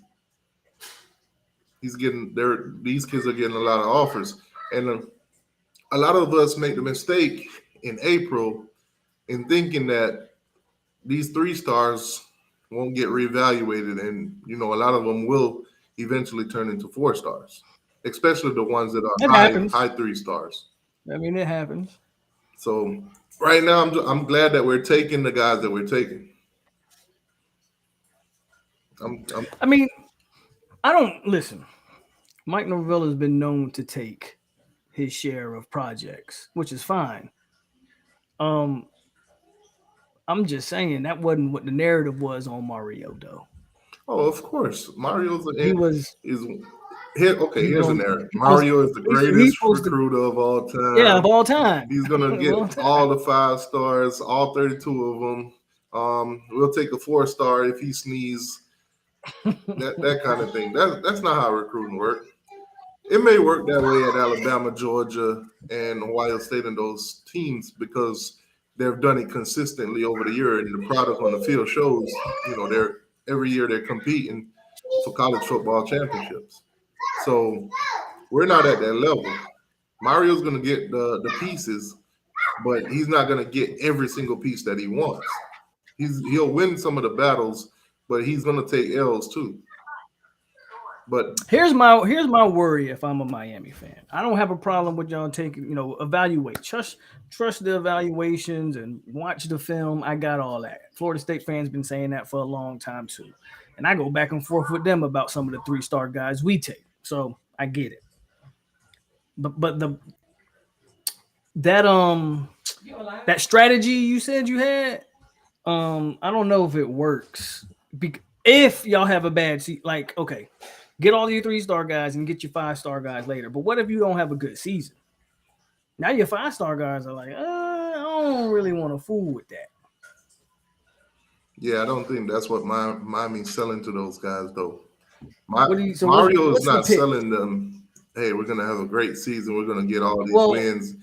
He's getting there. These kids are getting a lot of offers, and a lot of us make the mistake in April in thinking that these 3-stars won't get reevaluated, and a lot of them will eventually turn into 4-stars, especially the ones that It are happens. high 3-stars. I mean, it happens. So right now, I'm glad that we're taking the guys that we're taking. I mean, I don't listen. Mike Norvell has been known to take his share of projects, which is fine. Um, I'm just saying that wasn't what the narrative was on Mario, though. Oh, of course, Mario's He was is here. Okay, he here's a was narrative. he was Mario is the he's greatest supposed to, recruiter of all yeah, of time. all time. He's gonna Of all get time. all the 5-stars, all 32 of them. We'll take a 4-star if he sneezes. That kind of thing. That's not how recruiting works. It may work that way at Alabama, Georgia, and Ohio State and those teams because they've done it consistently over the year, and the product on the field shows. They're every year they're competing for college football championships. So we're not at that level. Mario's going to get the pieces, but he's not going to get every single piece that he wants. He'll win some of the battles, but he's going to take L's too. But here's my worry if I'm a Miami fan. I don't have a problem with y'all taking, evaluate. Trust the evaluations and watch the film. I got all that. Florida State fans been saying that for a long time too. And I go back and forth with them about some of the 3-star guys we take. So I get it. But that strategy you said you had, I don't know if it works. If y'all have a bad season, like, okay, get all your 3-star guys and get your 5-star guys later. But what if you don't have a good season? Now your 5-star guys are like, I don't really want to fool with that. yeah, I don't think that's what Miami's selling to those guys though. So Mario is what's the not pitch? selling them. Hey, we're gonna have a great season. We're gonna get all these Well, wins.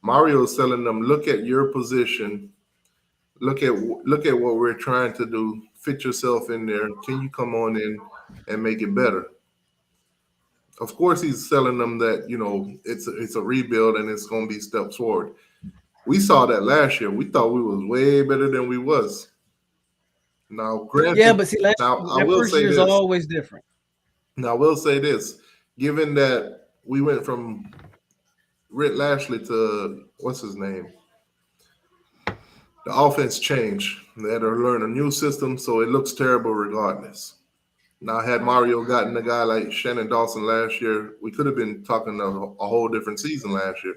Mario is selling them. Look at your position. Look at what we're trying to do. Fit yourself in there. Can you come on in and make it better? Of course, he's selling them that it's a rebuild and it's going to be steps forward. We saw that last year. We thought we was way better than we was. Now, granted, yeah, but see, now I that will first say year is this. always different. Now, I will say this. Given that we went from Rick Lashley to what's his name, the offense changed. They had to learn a new system, so it looks terrible regardless. Now, had Mario gotten a guy like Shannon Dawson last year, we could have been talking a whole different season last year.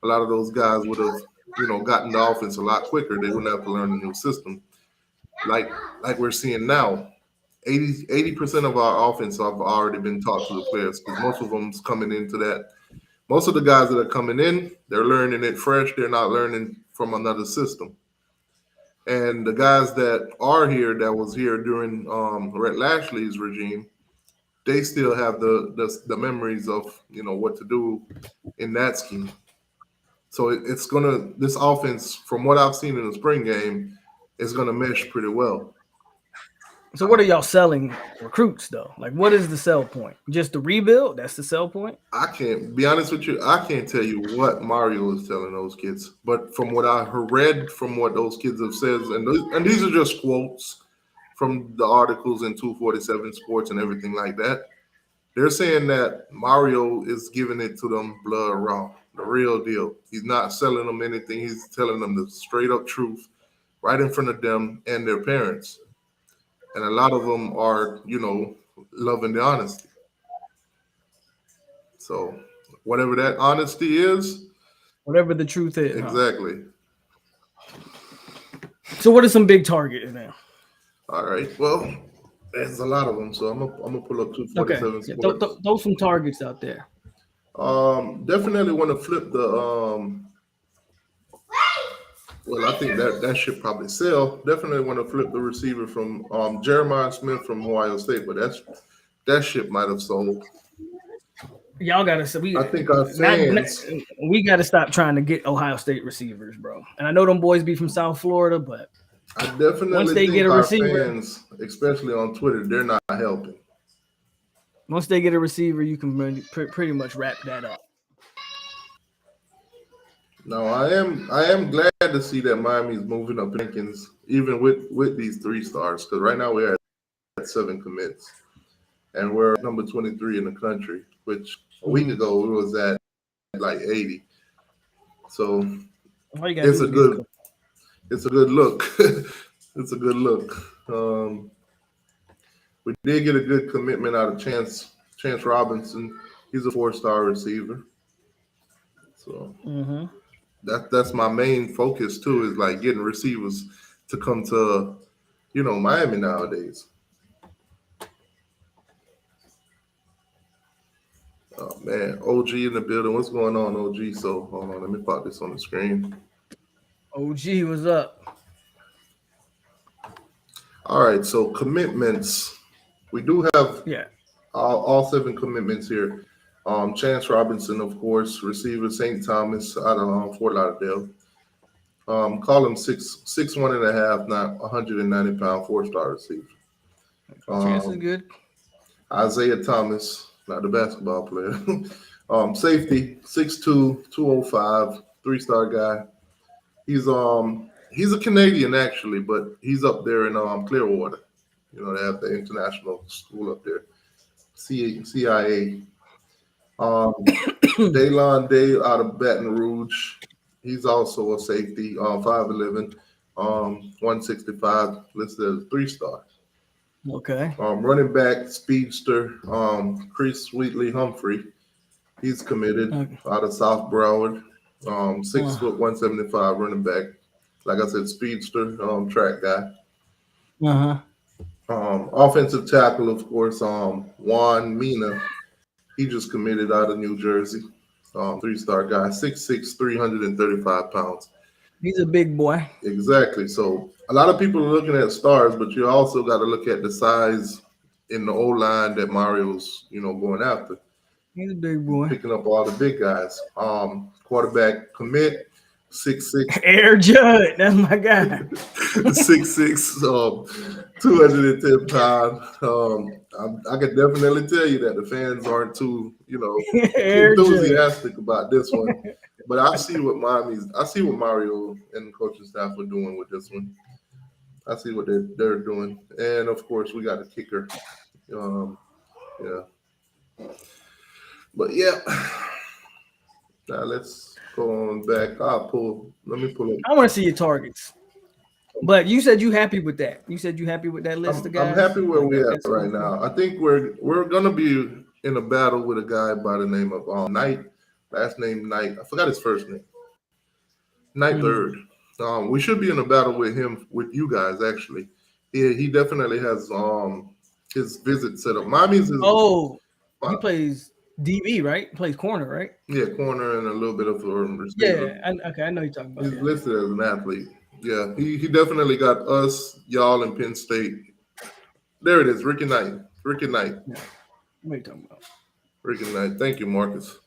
A lot of those guys would have, gotten the offense a lot quicker. They wouldn't have to learn a new system. Like we're seeing now, 80% of our offense have already been taught to the players because most of them's coming into that. Most of the guys that are coming in, they're learning it fresh. They're not learning from another system. And the guys that are here, that was here during Rhett Lashley's regime, they still have the memories of what to do in that scheme. So this offense, from what I've seen in the spring game, is gonna mesh pretty well. So what are y'all selling recruits though? Like, what is the sell point? Just the rebuild? That's the sell point. I can't be honest with you. I can't tell you what Mario is telling those kids, but from what I read, from what those kids have said, and these are just quotes from the articles in 247 Sports and everything like that. They're saying that Mario is giving it to them blood raw, the real deal. He's not selling them anything. He's telling them the straight up truth right in front of them and their parents. And a lot of them are, loving the honesty. So whatever that honesty is, Whatever the truth is. exactly. So what are some big targets now? All right. Well, there's a lot of them. So I'm gonna pull up 247 Okay. Sports. Throw some targets out there. Definitely want to flip the well, I think that should probably sell. Definitely want to flip the receiver from Jeremiah Smith from Ohio State, but that ship might have sold. Y'all gotta I think our fans. we gotta stop trying to get Ohio State receivers, bro. And I know them boys be from South Florida, but I once definitely they get think a our receiver, fans, especially on Twitter, they're not helping. once they get a receiver, you can pretty much wrap that up. No, I am glad to see that Miami's moving up rankings, even with these 3 stars, because right now we're at 7 commits, and we're number 23 in the country, which a week ago we was at like 80. So All you gotta it's do a is get a good couple. it's a good look. It's a good look. We did get a good commitment out of Chance Robinson. He's a 4-star receiver. So that's my main focus too, is like getting receivers to come to Miami nowadays. Oh man, OG in the building. What's going on, OG? So hold on, let me pop this on the screen. OG was up. All right, so commitments. We do have Yeah. all 7 commitments here. Chance Robinson, of course, receiver St. Thomas out of Fort Lauderdale. Call him 6'1.5", not 190-pound 4-star receiver. Chance is Um, good. Isaiah Thomas, not the basketball player. Safety, 6'2", 205, 3-star guy. He's a Canadian actually, but he's up there in Clearwater. They have the international school up there, CIA. Daylon Day out of Baton Rouge. He's also a safety, 5'11", 165, listed as a 3-star. Okay. Running back, speedster, Chris Wheatley Humphrey. He's committed out of South Broward. 6', 175 running back. Like I said, speedster, track guy. Offensive tackle, of course, Juan Mina. He just committed out of New Jersey. 3-star guy, 6'6", 335 pounds. He's a big boy. Exactly. So a lot of people are looking at stars, but you also got to look at the size in the O-line that Mario's, going after. He's a big boy. Picking up all the big guys. Quarterback commit, 6'6". Air Judd, that's my guy. 6'6", 210 pounds. I can definitely tell you that the fans aren't too, enthusiastic about this one. But I see what Mario and the coaching staff are doing with this one. I see what they're doing, and of course we got a kicker. Yeah, but yeah. Now let's go on back. Let me pull up. I want to see your targets. But you said you happy with that. You said you happy with that list of guys. I'm happy where we're at right now. I think we're gonna be in a battle with a guy by the name of Knight. Last name Knight. I forgot his first name. Knight Third. We should be in a battle with him, with you guys actually. He definitely has his visit set up. Miami's he plays DB, right? He plays corner, right? Yeah, corner and a little bit of a receiver. Yeah, I know you're talking about. He's listed as an athlete. Yeah, he definitely got us, y'all, in Penn State. There it is, Ricky Knight. Ricky Knight. Yeah. What are you talking about? Ricky Knight. Thank you, Marcus.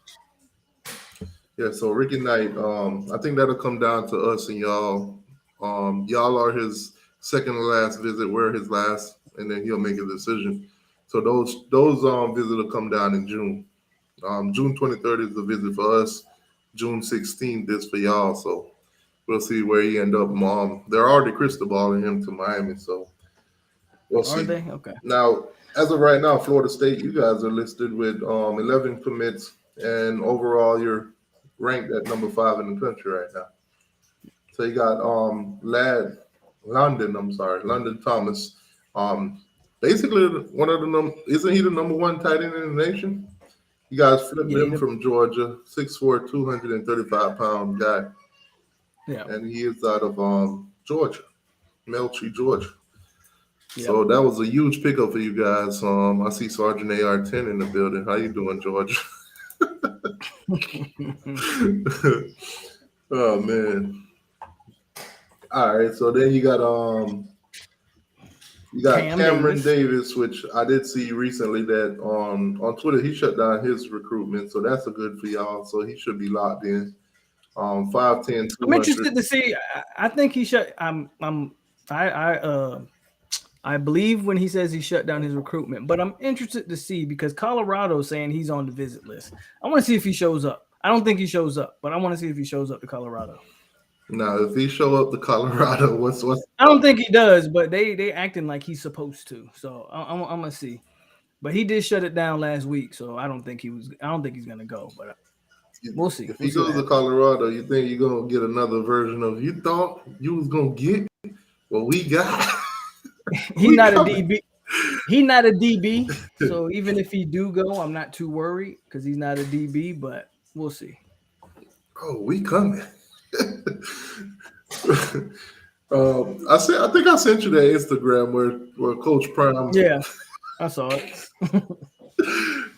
Yeah, so Ricky Knight, I think that'll come down to us and y'all. Y'all are his second to last visit. We're his last, and then he'll make a decision. So those visits will come down in June. June 23rd is the visit for us. June 16th is for y'all. So we'll see where he end up. They're already crystal balling him to Miami, so we'll see. Are they? Okay. Now, as of right now, Florida State, you guys are listed with 11 commits, and overall you're ranked at number 5 in the country right now. So you got London Thomas. Basically one of the isn't he the number 1 tight end in the nation? You guys flipped him from Georgia, 6'4", 235-pound guy. Yeah. And he is out of Georgia, Melchi, Georgia. Yep. So that was a huge pickup for you guys. I see Sergeant AR-10 in the building. How you doing, Georgia? Oh man. All right, so then you got Cam Cameron Davis. Davis, which I did see recently that on Twitter he shut down his recruitment, so that's a good for y'all. So he should be locked in. 5'10", I'm 200. interested to see. I think he shut. I believe when he says he shut down his recruitment, but I'm interested to see because Colorado's saying he's on the visit list. I want to see if he shows up. I don't think he shows up, but I want to see if he shows up to Colorado. Now, if he show up to Colorado, what's I don't think he does, but they acting like he's supposed to. So I'm gonna see. But he did shut it down last week, so I don't think he was. I don't think he's gonna go, but we'll see. if We'll he see what goes to happens. Colorado, you think you're gonna get another version of you thought you was gonna get what we got? He's We not a coming. DB. He's not a DB. So even if he do go, I'm not too worried because he's not a DB. But we'll see. Oh, we coming. I think I sent you that Instagram where Coach Prime. Yeah, I saw it.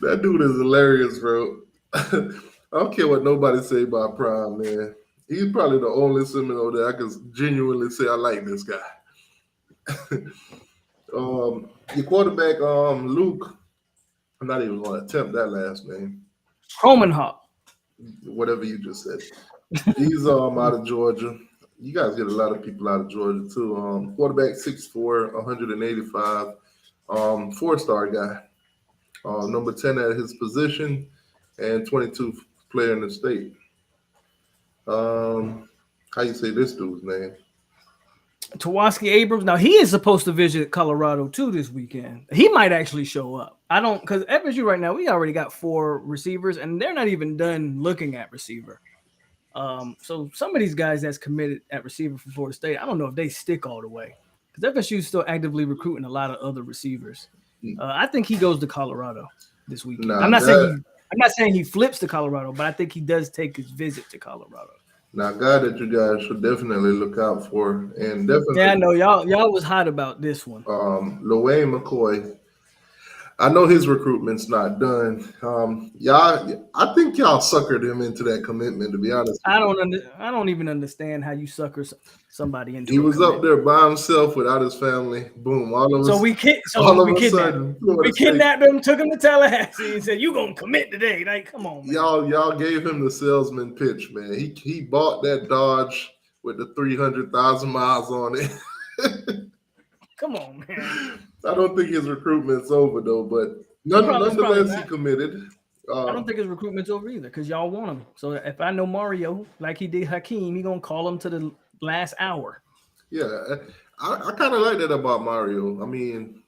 That dude is hilarious, bro. I don't care what nobody say about Prime, man. He's probably the only Seminole that I can genuinely say I like this guy. Your quarterback, Luke. I'm not even going to attempt that last name. Homenhop. Whatever you just said. He's out of Georgia. You guys get a lot of people out of Georgia too. Quarterback 6'4", 185, 4-star guy. Number 10 at his position, and 22 player in the state. How you say this dude's name? Tawaski Abrams. Now he is supposed to visit Colorado too this weekend. He might actually show up. I don't because FSU right now we already got 4 receivers and they're not even done looking at receiver. So some of these guys that's committed at receiver for Florida State, I don't know if they stick all the way because FSU is still actively recruiting a lot of other receivers. I think he goes to Colorado this weekend. Nah, I'm not saying he flips to Colorado, but I think he does take his visit to Colorado. Now, a guy that you guys should definitely look out for, and definitely, Yeah, I know y'all was hot about this one. Loane McCoy. I know his recruitment's not done. I think y'all suckered him into that commitment. To be honest, I don't even understand how you sucker somebody he into a was up commitment. there by himself without his family. Boom! So we kidnapped him. Sudden, Florida We State, kidnapped him, took him to Tallahassee, and said, "You gonna commit today?" Like, come on, man. y'all gave him the salesman pitch, man. He bought that Dodge with the 300,000 miles on it. Come on, man. I don't think his recruitment's over though, but It's probably nonetheless, he not. committed. I don't think his recruitment's over either because y'all want him. So if I know Mario like he did Hakeem, he gonna call him to the last hour. Yeah, I kind of like that about Mario. I mean,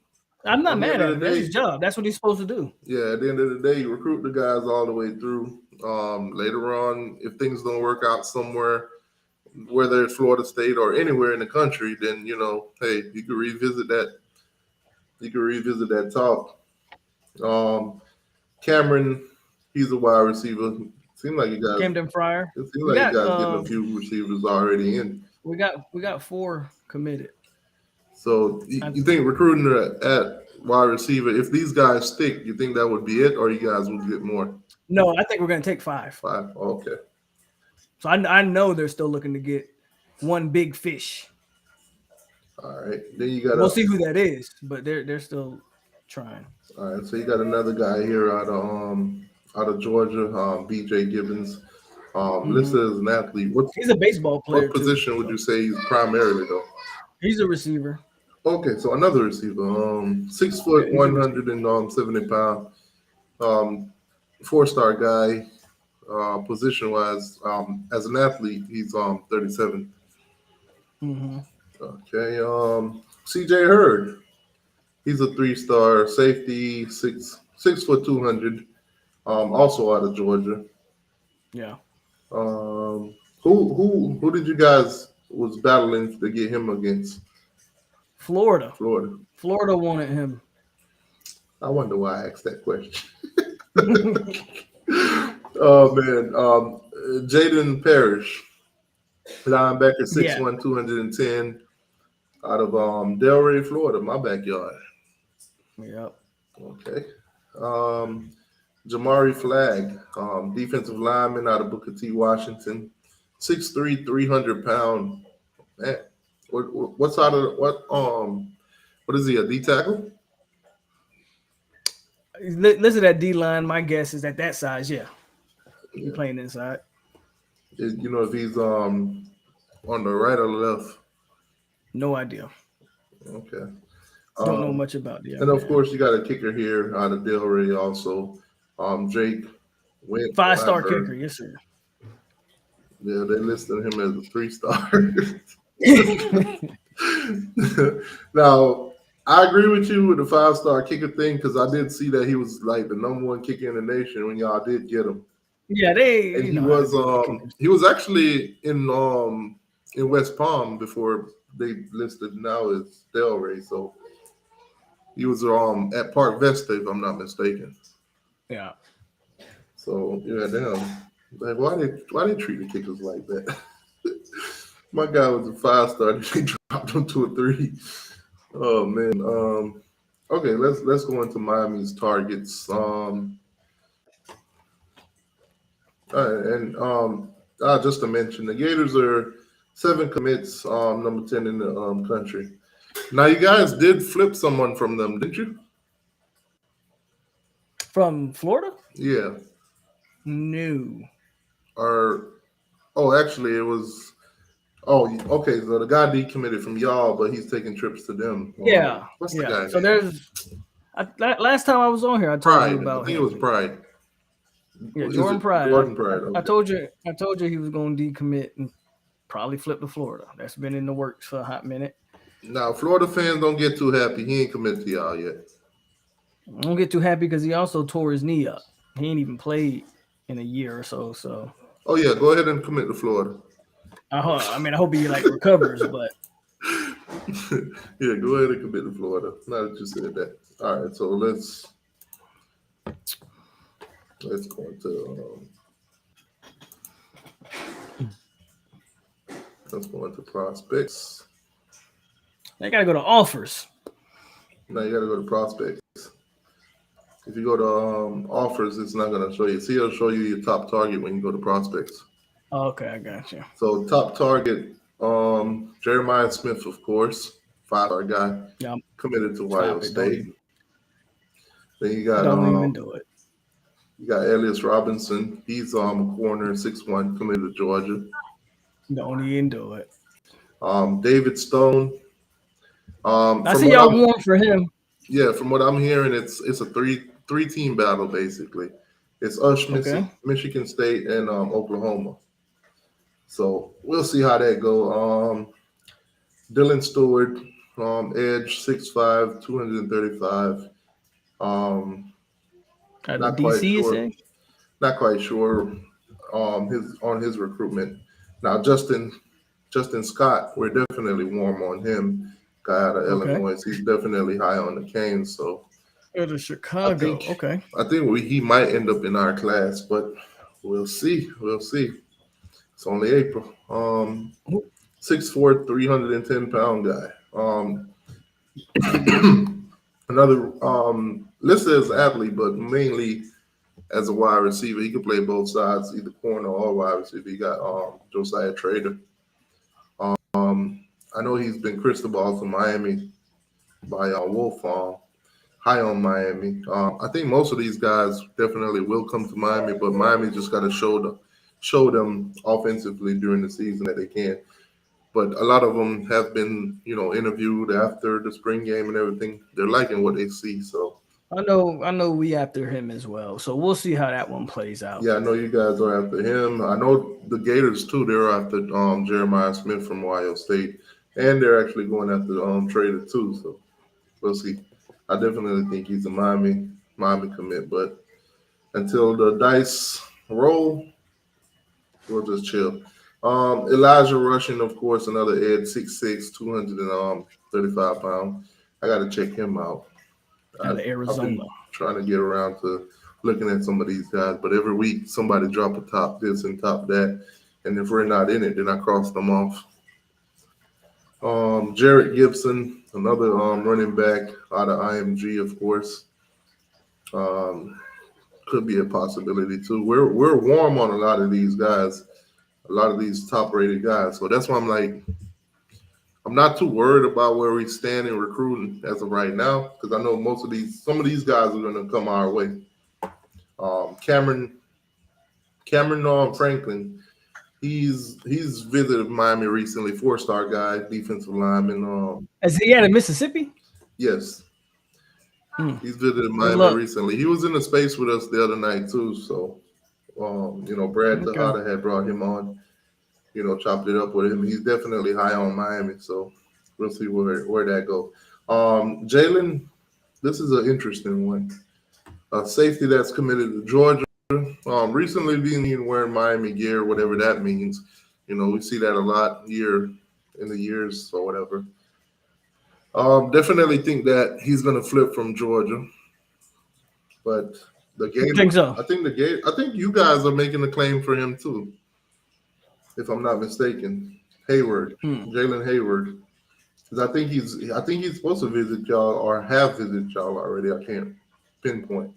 I'm not at the mad end at of him. the That's day, his job. That's what he's supposed to do. yeah, at the end of the day, you recruit the guys all the way through. Later on, if things don't work out somewhere, whether it's Florida State or anywhere in the country, then hey, you can revisit that. You can revisit that talk. Um, Cameron, he's a wide receiver. Seems like you guys. Camden Fryer. It seems We like you got guys getting a few receivers already in. we got 4 committed. So you think recruiting at wide receiver, if these guys stick, you think that would be it, or you guys will get more? No, I think we're gonna take 5. 5. Okay. So I know they're still looking to get one big fish. All right. Then you got We'll see who that is, but they're still trying. all right. So you got another guy here out of Georgia, BJ Gibbons. Listed as an athlete. He's a baseball player What too. position would you say he's primarily though? He's a receiver. Okay, so another receiver. 6 foot, Yeah, he's a 170 pounds. 4-star guy. Position wise, as an athlete, he's 37. Mm-hmm. Okay. CJ Hurd. He's a 3-star safety, 6 foot 200. Also out of Georgia. Yeah. Who did you guys was battling to get him against? Florida. Florida. Florida wanted him. I wonder why I asked that question. Oh man. Jaden Parrish, linebacker, 6'1", 210, out of Delray, Florida, my backyard. Yep. Okay. Jamari Flagg, defensive lineman out of Booker T. Washington, 6'3", 300 pound. Man, what's out of what is he, a D tackle? Listen to that D line. My guess is that size. Yeah, he Yeah. playing inside. You know if he's on the right or the left. No idea. Okay. Don't know Um, much about the and young of man. course you got a kicker here out of Delray also. Jake Five-star kicker. Wentworth. Yes, sir. Yeah, they listed him as a 3-star. Now, I agree with you with the 5-star kicker thing because I did see that he was like the #1 kicker in the nation when y'all did get him. Yeah, they And you know how to do with the kickers. he was actually in West Palm before they listed now as Delray. So he was at Park Vesta if I'm not mistaken. Yeah. So yeah, damn. Like why they treat the kickers like that? My guy was a 5-star. They dropped him to a 3. Oh man. Okay, let's go into Miami's targets. And just to mention, the Gators are 7 commits, number 10 in the country. Now you guys did flip someone from them, didn't you? From Florida? Yeah. No. Or actually it was. Oh, okay. So the guy decommitted from y'all, but he's taking trips to them. Yeah. What's the Yeah. guy So name? last time I was on here, I told you Pride. I about think it him. was Pride. Yeah, Is Jordan it Pride. Jordan Pride? I Okay. told you he was going to decommit and probably flip to Florida. That's been in the works for a hot minute. Now, Florida fans don't get too happy. He ain't committed to y'all yet. I don't get too happy because he also tore his knee up. He ain't even played in a year or so. So Oh yeah, go ahead and commit to Florida. I hope he like recovers, but Yeah, go ahead and commit to Florida. Now that you said that. All right, so let's go into prospects. they gotta go to offers. Now you got to go to prospects. If you go to offers, it's not going to show you. See, it'll show you your top target when you go to prospects. Okay, I got you. So top target, Jeremiah Smith, of course, 5-star guy, Yeah, committed to Ohio stop it. State. Then you got Don't even do it. You got Elias Robinson. He's a corner, 6'1", committed to Georgia. Don't even do it. David Stone. I see y'all warm for him. Yeah, from what I'm hearing, it's a three-team battle basically. It's us, Okay. Michigan State, and Oklahoma. So we'll see how that go. Dylan Stewart, edge, 6'5", 235. At the Not quite DC, you sure. say? Not quite sure. His recruitment. Now Justin Scott, we're definitely warm on him. Guy out of Illinois, he's definitely high on the Canes. So Go to Chicago. Okay. I think he might end up in our class, but we'll see. We'll see. It's only April. 6'4", 310-pound guy. Another listed as athlete, but mainly as a wide receiver. He can play both sides, either corner or wide receiver. He got Josiah Trader. I know he's been crystal to Miami by Wolf high on Miami. I think most of these guys definitely will come to Miami, but Miami just got to show them offensively during the season that they can. But a lot of them have been, interviewed after the spring game and everything. They're liking what they see. So I know we after him as well. So we'll see how that one plays out. yeah, I know you guys are after him. I know the Gators too. They're after Jeremiah Smith from Ohio State, and they're actually going after Trader too. So we'll see. I definitely think he's a Miami commit, but until the dice roll, we'll just chill. Elijah Rushing, of course, another edge, 6'6", 235 pounds. I got to check him out. Out of I've Arizona. been trying to get around to looking at some of these guys, but every week somebody drop a top this and top that, and if we're not in it, then I cross them off. Jarrett Gibson, another running back out of IMG, of course. could be a possibility too. We're warm on a lot of these guys, a lot of these top rated guys. So that's why I'm like, I'm not too worried about where we stand in recruiting as of right now, because I know some of these guys are going to come our way. Cameron Franklin, he's visited Miami recently. 4-star guy, defensive lineman. Is he at Mississippi? Yes. He's visited Good Miami luck. recently. He was in the space with us the other night too. So, Brad Tejada had brought him on. Chopped it up with him. He's definitely high on Miami. So we'll see where that goes. Jalen, this is an interesting one. A safety that's committed to Georgia. Recently being wearing Miami gear, whatever that means. We see that a lot in the years or whatever. Definitely think that he's going to flip from Georgia, but the Gators. Think so? I think you guys are making a claim for him too, if I'm not mistaken. Jalen Hayward, because I think he's supposed to visit y'all or have visited y'all already. I can't pinpoint.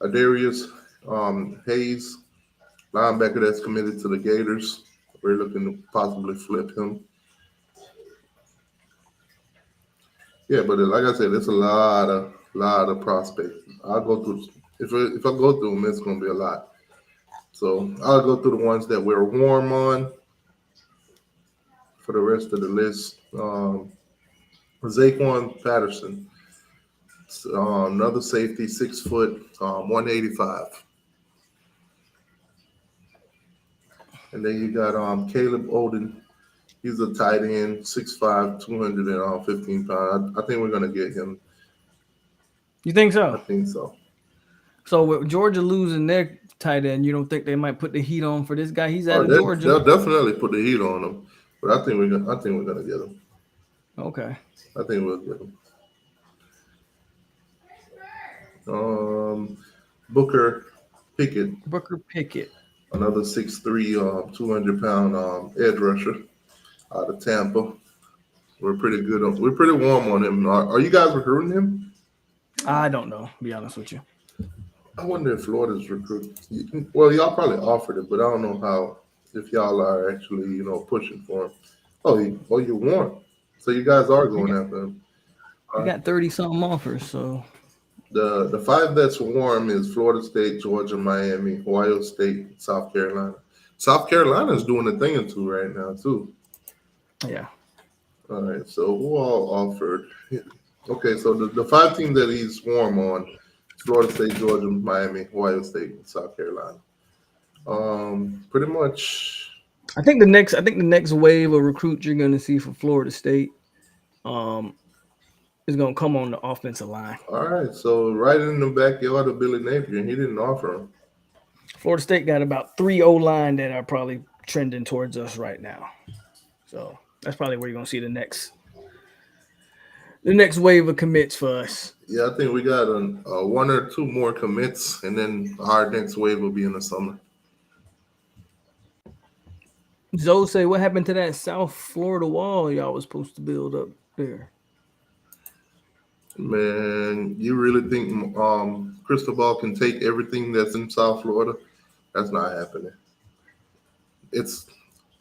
Adarius Hayes, linebacker that's committed to the Gators. We're looking to possibly flip him. Yeah, but like I said, it's a lot of prospects. I'll go through. If I go through them, it's going to be a lot. So I'll go through the ones that we're warm on. For the rest of the list, Zaquan Patterson, another safety, 6 foot, 185. And then you got Caleb Oden. He's a tight end, 6'5", 215 pounds. I think we're going to get him. You think so? I think so. So with Georgia losing their tight end, you don't think they might put the heat on for this guy? He's out of Georgia. They'll definitely put the heat on him, but I think we're gonna get him. Okay. I think we'll get him. Booker Pickett, another 6'3", 200-pound edge rusher out of Tampa. We're pretty good. We're pretty warm on him. Are you guys recruiting him? I don't know. To be honest with you. I wonder if Florida's recruiting. Well, y'all probably offered it, but I don't know if y'all are actually, pushing for him. Oh, you want. So you guys are going after him. We got 30-something offers, so. The 5 that's warm is Florida State, Georgia, Miami, Ohio State, South Carolina. South Carolina's doing a thing or two right now, too. Yeah. All right, so who all offered? Okay, so the 5 teams that he's warm on, Florida State, Georgia, Miami, Ohio State, and South Carolina. Pretty much. I think the next wave of recruits you're going to see for Florida State is going to come on the offensive line. All right, so right in the backyard of Billy Napier, he didn't offer him. Florida State got about 3 O-line that are probably trending towards us right now. So that's probably where you're going to see the next wave of commits for us. Yeah, I think we got 1 or 2 more commits, and then our next wave will be in the summer. Zoe say, what happened to that South Florida wall y'all was supposed to build up there? Man, you really think Cristobal can take everything that's in South Florida? That's not happening.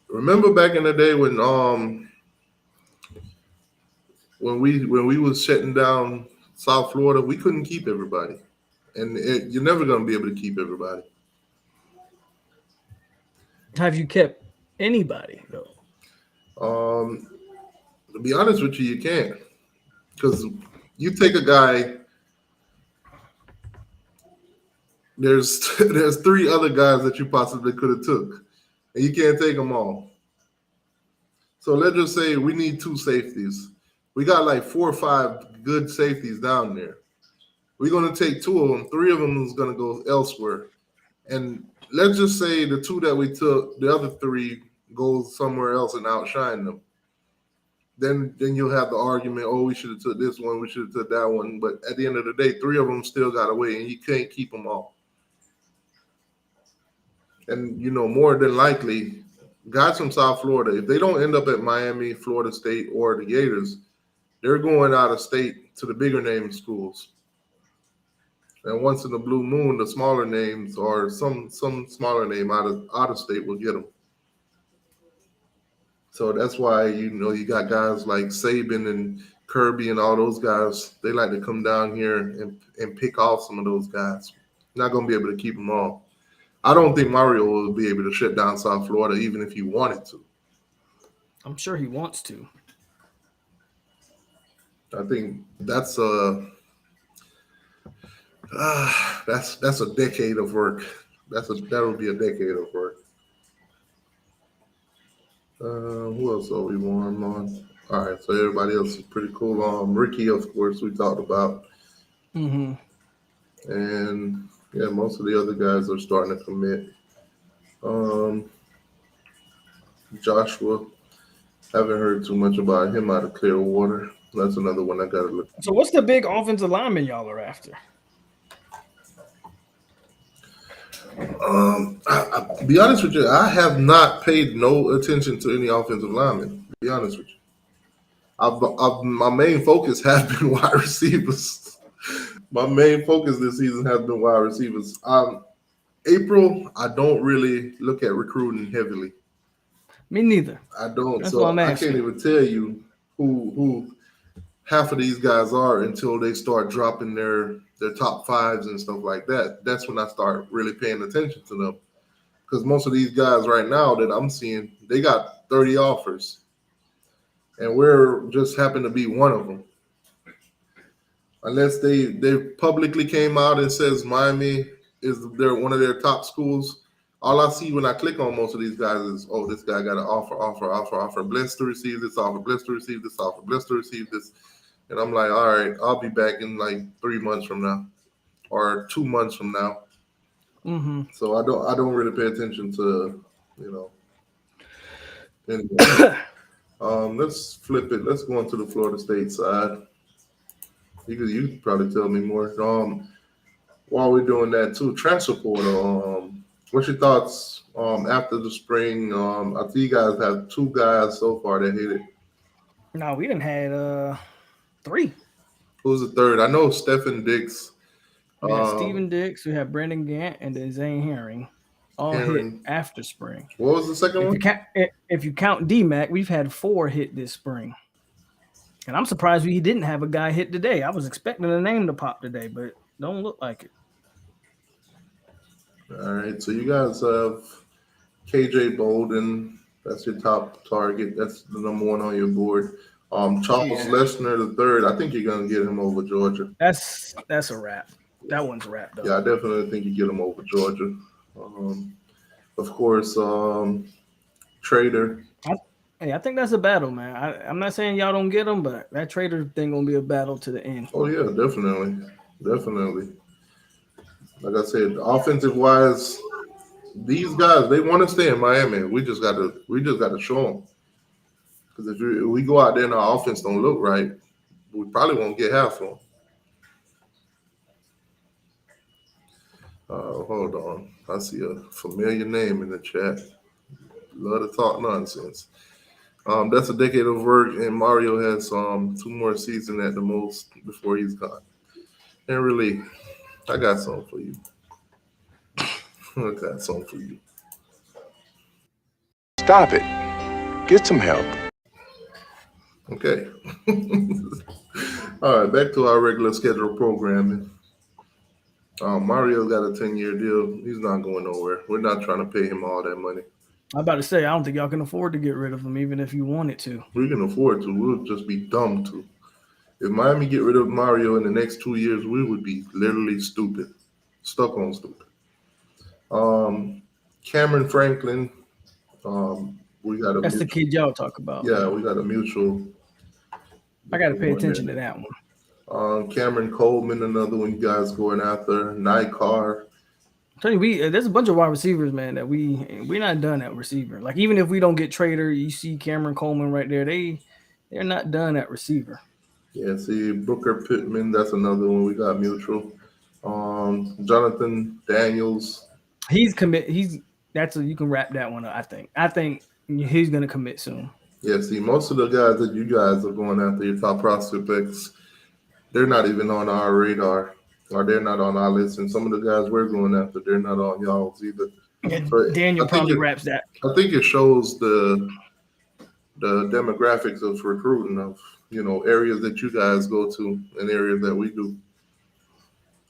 Remember back in the day when we was shutting down South Florida, we couldn't keep everybody, and you're never going to be able to keep everybody. Have you kept anybody though? To be honest with you can't, because you take a guy. There's 3 other guys that you possibly could have took, and you can't take them all. So let's just say we need 2 safeties. We got like 4 or 5 good safeties down there. We're going to take 2 of them. 3 of them is going to go elsewhere. And let's just say the 2 that we took, the other 3 go somewhere else and outshine them. Then you'll have the argument, oh, we should have took this one, we should have took that one. But at the end of the day, 3 of them still got away, and you can't keep them all. And, more than likely, guys from South Florida, if they don't end up at Miami, Florida State, or the Gators, they're going out of state to the bigger name schools. And once in the blue moon, the smaller names or some smaller name out of state will get them. So that's why you got guys like Saban and Kirby and all those guys. They like to come down here and pick off some of those guys. Not gonna be able to keep them all. I don't think Mario will be able to shut down South Florida, even if he wanted to. I'm sure he wants to. I think that's a decade of work. That'll be a decade of work. Who else are we warm on? All right, so everybody else is pretty cool. Ricky, of course, we talked about, Mm-hmm. and yeah, most of the other guys are starting to commit. Um, Joshua, haven't heard too much about him out of Clearwater. That's another one I got to look. So what's the big offensive lineman y'all are after? Be honest with you, I have not paid no attention to any offensive linemen. To be honest with you, my main focus has been wide receivers. My main focus this season has been wide receivers. April, I don't really look at recruiting heavily. Me neither. I don't. That's So what I'm I asking. can't even tell you who half of these guys are until they start dropping their top fives and stuff like that. That's when I start really paying attention to them. Because most of these guys right now that I'm seeing, they got 30 offers. And we're just happen to be one of them. Unless they publicly came out and says Miami is one of their top schools. All I see when I click on most of these guys is, oh, this guy got an offer. Blessed to receive this offer, blessed to receive this offer, blessed to receive this. And I'm like, all right, I'll be back in like 3 months from now or 2 months from now. Mm-hmm. So I don't really pay attention to, anyway. Let's flip it. Let's go on to the Florida State side. You could probably tell me more. While we're doing that too, transfer portal. What's your thoughts after the spring? I see you guys have 2 guys so far that hit it. No, we didn't had 3. Who's the third? I know Stephen Dix. We had Steven Dix, we had Brandon Gant, and then Zane Herring, all hit Aaron. after spring. What was the second one? If you count DMAC, we've had 4 hit this spring, and I'm surprised we didn't have a guy hit today. I was expecting a name to pop today, but don't look like it. All right, so you guys have KJ Bolden. That's your top target. That's the number 1 on your board. Charles Lesnar the third. I think you're gonna get him over Georgia. That's a wrap. That one's a wrap, though. Yeah, I definitely think you get him over Georgia. Of course, Trader. I think that's a battle, man. I'm not saying y'all don't get him, but that Trader thing gonna be a battle to the end. Oh yeah, definitely. Like I said, offensive wise, these guys they want to stay in Miami. We just got to show them. Because if we go out there and our offense don't look right, we probably won't get half of them. Hold on, I see a familiar name in the chat. Love to talk nonsense. That's a decade of work, and Mario has 2 more seasons at the most before he's gone. And really, I got something for you. Stop it. Get some help. Okay. All right, back to our regular schedule programming. Mario's got a 10-year deal. He's not going nowhere. We're not trying to pay him all that money. I'm about to say, I don't think y'all can afford to get rid of him, even if you wanted to. We can afford to. We'll just be dumb to. If Miami get rid of Mario in the next 2 years, we would be literally stupid. Stuck on stupid. Cameron Franklin. We got a. That's the kid y'all talk about. Yeah, we got a mutual. I got to pay attention to that one. Cameron Coleman, another one you guys going after. Nikar. Tell you, there's a bunch of wide receivers, man, that we're not done at receiver. Like even if we don't get Trader, you see Cameron Coleman right there. They're not done at receiver. Yeah, see Booker Pittman, that's another one we got mutual. Jonathan Daniels. You can wrap that one up. I think he's gonna commit soon. Yeah, see, most of the guys that you guys are going after, your top prospects, they're not even on our radar. or they're not on our list, and some of the guys we're going after, they're not on y'all's either. Yeah, So Daniel I think probably it, raps that. I think it shows the demographics of recruiting of areas that you guys go to and areas that we do.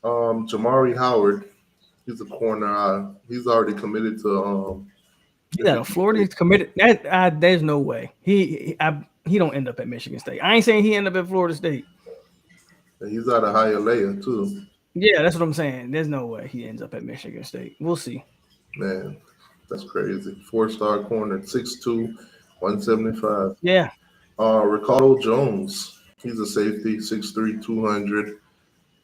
Jamari Howard, he's a corner. He's already committed to He's out of Michigan Florida. State. He's committed. There's no way he don't end up at Michigan State. I ain't saying he end up at Florida State. And he's out of Hialeah too. Yeah, that's what I'm saying. There's no way he ends up at Michigan State. We'll see. Man, that's crazy. 4-star corner, 6'2", 175. Yeah, Ricardo Jones, he's a safety, 6'3", 200.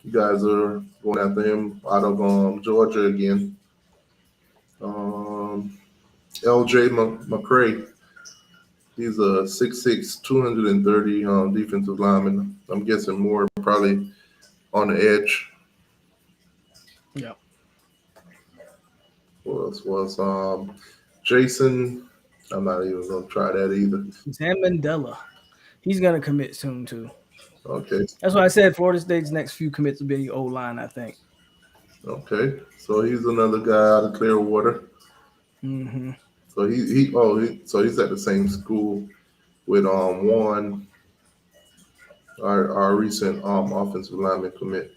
You guys are going after him out of Georgia again. Um, LJ McCray, he's a 6'6", 230 defensive lineman. I'm guessing more probably on the edge. yeah. What else was Jason? I'm not even gonna try that either. Sam Mandela. He's gonna commit soon too. Okay, That's why I said Florida State's next few commits will be O line. I think. okay. So he's another guy out of Clearwater. Mm-hmm. So so he's at the same school with Juan, our recent offensive lineman commit.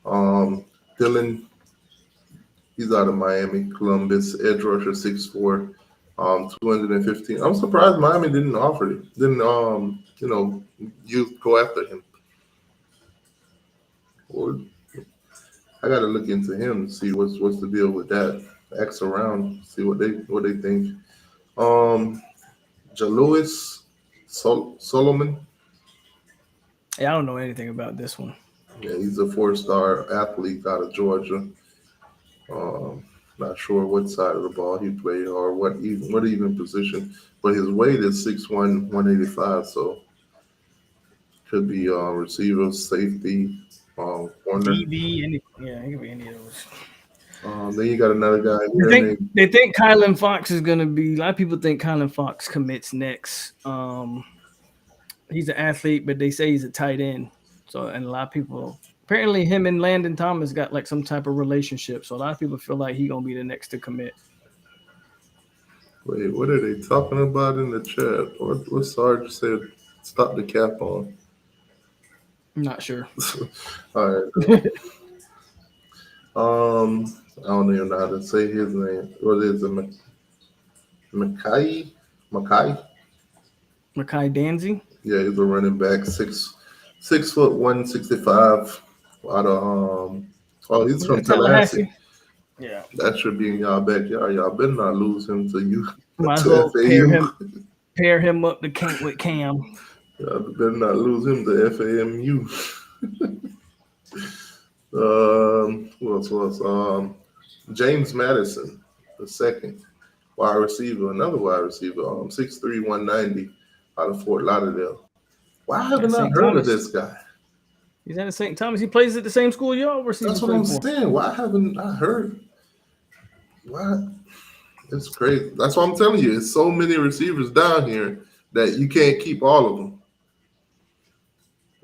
Dylan, he's out of Miami, Columbus, edge rusher, 6'4", 215. I'm surprised Miami didn't offer it. Didn't you go after him? Or I got to look into him and see what's the deal with that. Ask around, see what they think. Jalouis Solomon. Yeah, I don't know anything about this one. Yeah, he's a 4-star athlete out of Georgia. Um, Not sure what side of the ball he played or what even position, but his weight is 6'1", 185. So could be receiver, safety, corner. DB, he could be any of those. Then you got another guy here named. They think Kylan Fox is gonna be. A lot of people think Kylan Fox commits next. He's an athlete, but they say he's a tight end. So, and a lot of people apparently him and Landon Thomas got like some type of relationship. So a lot of people feel like he's gonna be the next to commit. Wait, what are they talking about in the chat? What Sarge said? Stop the cap on. I'm not sure. All right. I don't even know how to say his name. What is it? Mackay? Makai Danzy. Yeah, he's a running back, 6', 165. Out of he's from Tallahassee. Yeah, that should be in y'all backyard. Y'all better not lose him to you. might as to well FAU. pair him up to with Cam. Y'all better not lose him to FAMU. Who else was? James Madison, the second wide receiver, another wide receiver, 6'3", 190 out of Fort Lauderdale. Why haven't I heard of this guy? He's at St. Thomas. He plays at the same school y'all. That's what I'm saying. Why haven't I heard? Why? It's crazy. That's what I'm telling you. It's so many receivers down here that you can't keep all of them.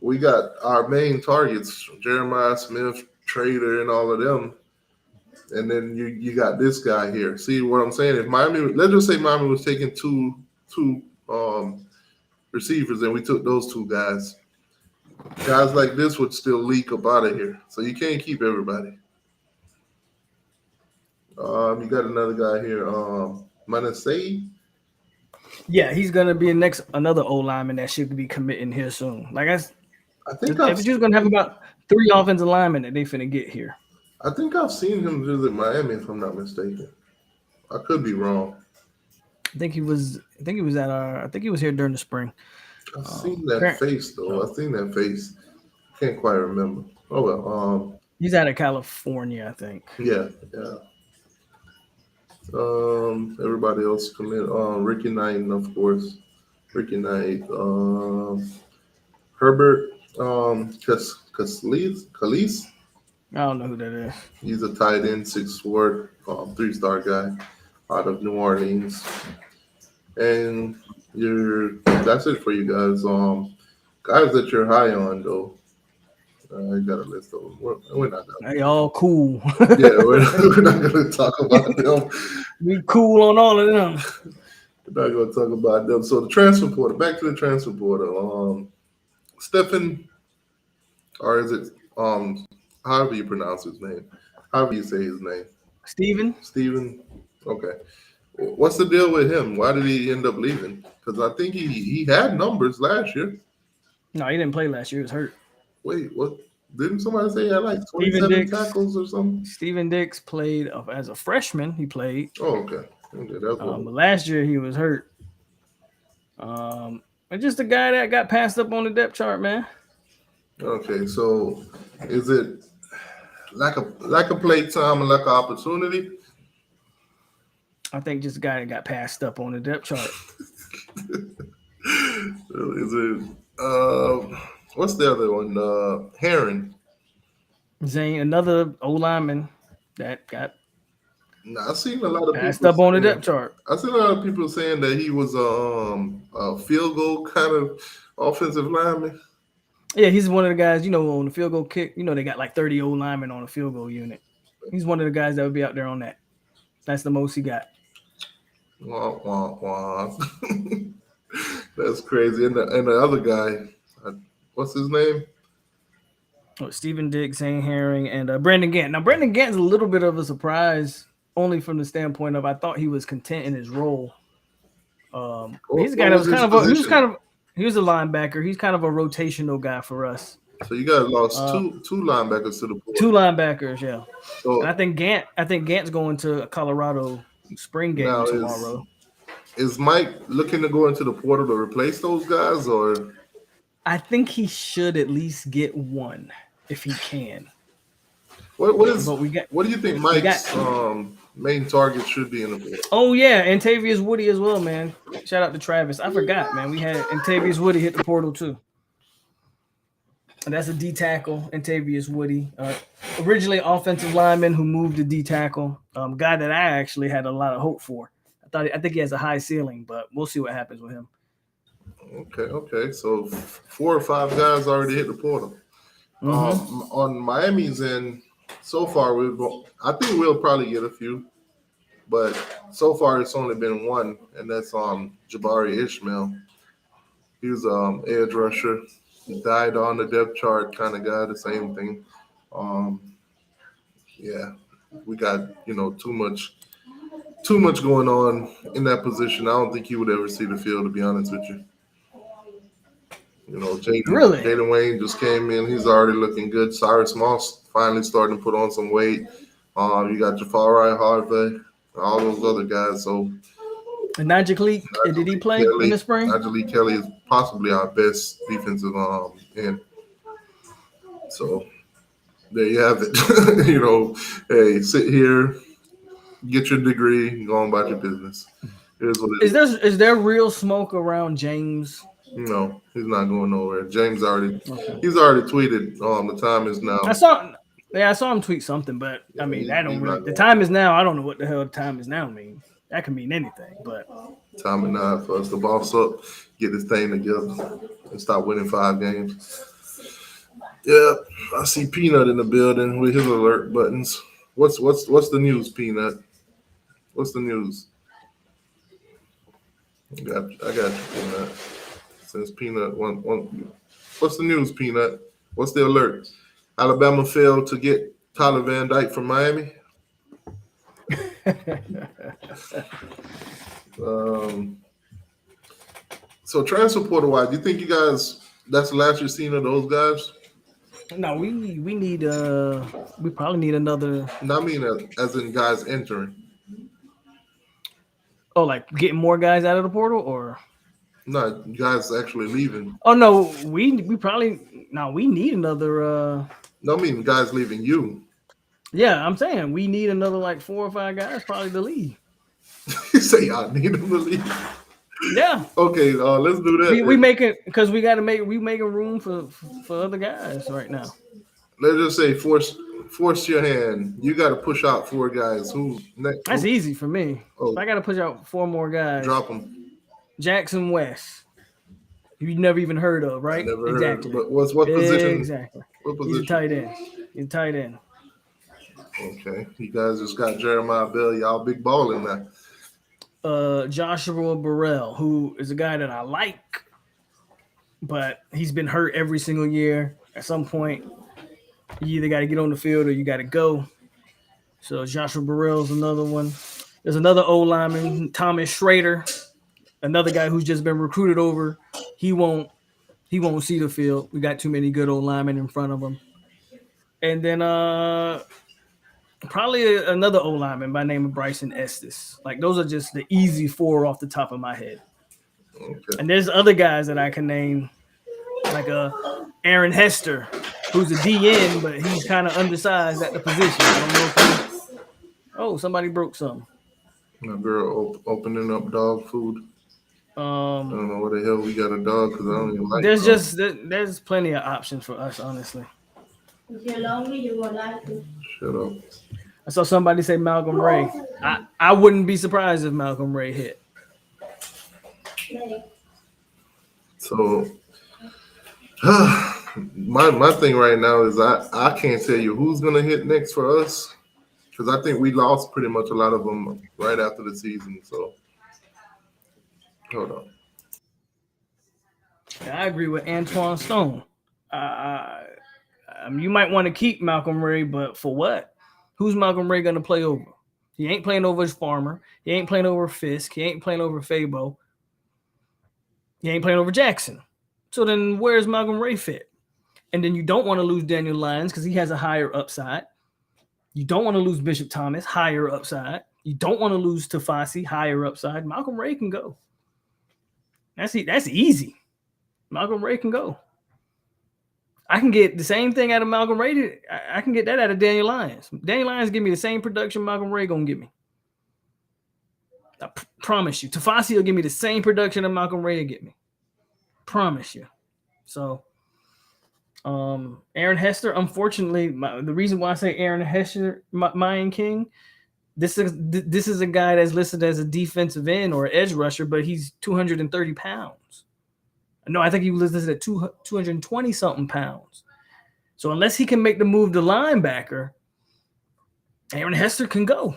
We got our main targets, Jeremiah Smith, Trader, and all of them. And then you got this guy here. See what I'm saying? If Miami, let's just say Miami was taking two receivers and we took those two guys. Guys like this would still leak up out of here. So you can't keep everybody. You got another guy here, Manasseh. Yeah, he's gonna be another O lineman that should be committing here soon. Like I think if you're gonna have about 3 offensive linemen that they finna get here. I think I've seen him visit Miami, if I'm not mistaken. I could be wrong. I think he was here during the spring. I've seen that face though. I've seen that face. Can't quite remember. Oh well. He's out of California, I think. Yeah. Everybody else commit. Ricky Knight, of course. Ricky Knight. Herbert. Khalees. I don't know who that is. He's a tight end, 6'4", 3-star guy out of New Orleans. And that's it for you guys. Guys that you're high on though. You got a list of them. We're not gonna. They all cool. Yeah, we're not gonna talk about them. We cool on all of them. We're not gonna talk about them. So the transfer portal. Back to the transfer portal. Stephen, or is it however you pronounce his name, however you say his name, Steven. Okay. What's the deal with him? Why did he end up leaving? Because I think he had numbers last year. No, he didn't play last year. He was hurt. Wait, what? Didn't somebody say he had like Steven 27 tackles or something? Steven Dix played as a freshman. He played. Oh, okay. That's but last year he was hurt. And just a guy that got passed up on the depth chart, man. Okay, so is it lack of play time and lack of opportunity? I think just a guy that got passed up on the depth chart. Is it? What's the other one? Herring. Zane, another O lineman that got I've seen a lot of passed people up on the depth chart. I've seen a lot of people saying that he was a field goal kind of offensive lineman. Yeah, he's one of the guys, on the field goal kick. They got like 30 O linemen on a field goal unit. He's one of the guys that would be out there on that. That's the most he got. Wah, wah, wah. That's crazy. And the other guy, what's his name? Steven Dix, Zane Herring, and Brandon Gant. Now, Brandon Gant's a little bit of a surprise, only from the standpoint of I thought he was content in his role. He's a guy that was he was a linebacker. He's kind of a rotational guy for us. So you guys lost two linebackers to the portal. Two linebackers, yeah. So and I think Gant's going to a Colorado spring game tomorrow. Is Mike looking to go into the portal to replace those guys, or? I think he should at least get one if he can. What do you think Mike's main target should be in the portal? Oh yeah, and Tavius Woody as well, man. Shout out to Travis. I forgot, man. We had Tavius Woody hit the portal too. And that's a D tackle, Tavius Woody. Originally offensive lineman who moved to D tackle. Guy that I actually had a lot of hope for. I think he has a high ceiling, but we'll see what happens with him. Okay. So 4 or 5 guys already hit the portal. Mm-hmm. On Miami's end, so far I think we'll probably get a few, but so far it's only been one, and that's Jabari Ishmael. He was edge rusher. He died on the depth chart kind of guy. The same thing. Yeah, we got too much going on in that position. I don't think he would ever see the field, to be honest with you. Jaden Wayne just came in. He's already looking good. Cyrus Moss finally starting to put on some weight. You got Jafari Harvey, all those other guys. So, and Nigel did he play in the spring? Nigel Kelly is possibly our best defensive end. So there you have it. Hey, sit here, get your degree, go on about your business. Here's what it is. Is there real smoke around James? No, he's not going nowhere. James he's already tweeted. The time is now. I saw him tweet something, but I mean, that don't really. The time is now. I don't know what the hell the time is now mean. That can mean anything, but time is now for us to boss up, get this thing together, and stop winning 5 games. Yeah, I see Peanut in the building with his alert buttons. What's the news, Peanut? What's the news? I got you, Peanut. Since Peanut what's the news, Peanut? What's the alert? Alabama failed to get Tyler Van Dyke from Miami. So transfer portal wise, do you think you guys that's the last you're seeing of those guys? No, we need we probably need another. No, I mean as in guys entering. Oh, like getting more guys out of the portal, or no, guys actually leaving. Oh no, we need another. No, I mean guys leaving you. Yeah, I'm saying we need another like 4 or 5 guys probably to leave. You say y'all need them to leave? Yeah. Okay, let's do that. We making because we making room for other guys right now. Let's just say force your hand. You got to push out 4 guys. Who next? That's easy for me. Oh. If I got to push out 4 more guys. Drop them. Jackson West. You never even heard of, right? Never exactly. Heard. But what position? Exactly. What He's a position? tight end. He's a tight end. Okay, you guys just got Jeremiah Bell. Y'all big balling now. Joshua Burrell, who is a guy that I like, but he's been hurt every single year. At some point, you either got to get on the field or you got to go. So Joshua Burrell's another one. There's another O lineman, Thomas Schrader, another guy who's just been recruited over. He won't see the field. We got too many good old linemen in front of him. And then probably another O lineman by name of Bryson Estes. Like those are just the easy four off the top of my head. Okay. And there's other guys that I can name, like Aaron Hester, who's a DN, but he's kind of undersized at the position. I don't know if he... Oh, somebody broke something. My girl opening up dog food. I don't know what the hell we got a dog because I don't even like. There's plenty of options for us, honestly. Shut up. I saw somebody say Malcolm Ray. I wouldn't be surprised if Malcolm Ray hit. So my thing right now is I can't tell you who's gonna hit next for us because I think we lost pretty much a lot of them right after the season. So hold on. I agree with Antoine Stone. You might want to keep Malcolm Ray, but for what? Who's Malcolm Ray going to play over? He ain't playing over his Farmer. He ain't playing over Fisk. He ain't playing over Fabo. He ain't playing over Jackson. So then where's Malcolm Ray fit? And then you don't want to lose Daniel Lyons because he has a higher upside. You don't want to lose Bishop Thomas, higher upside. You don't want to lose Tafasi, higher upside. Malcolm Ray can go. That's easy. Malcolm Ray can go. I can get the same thing out of Malcolm Ray. I can get that out of Daniel Lyons. Daniel Lyons give me the same production Malcolm Ray gonna give me. I promise you. Tafasi will give me the same production that Malcolm Ray will get me. Promise you. So, Aaron Hester, unfortunately, the reason why I say Aaron Hester, Mayan King, this is a guy that's listed as a defensive end or edge rusher, but he's 230 pounds. No, I think he was listed at 220 something pounds. So unless he can make the move to linebacker, Aaron Hester can go.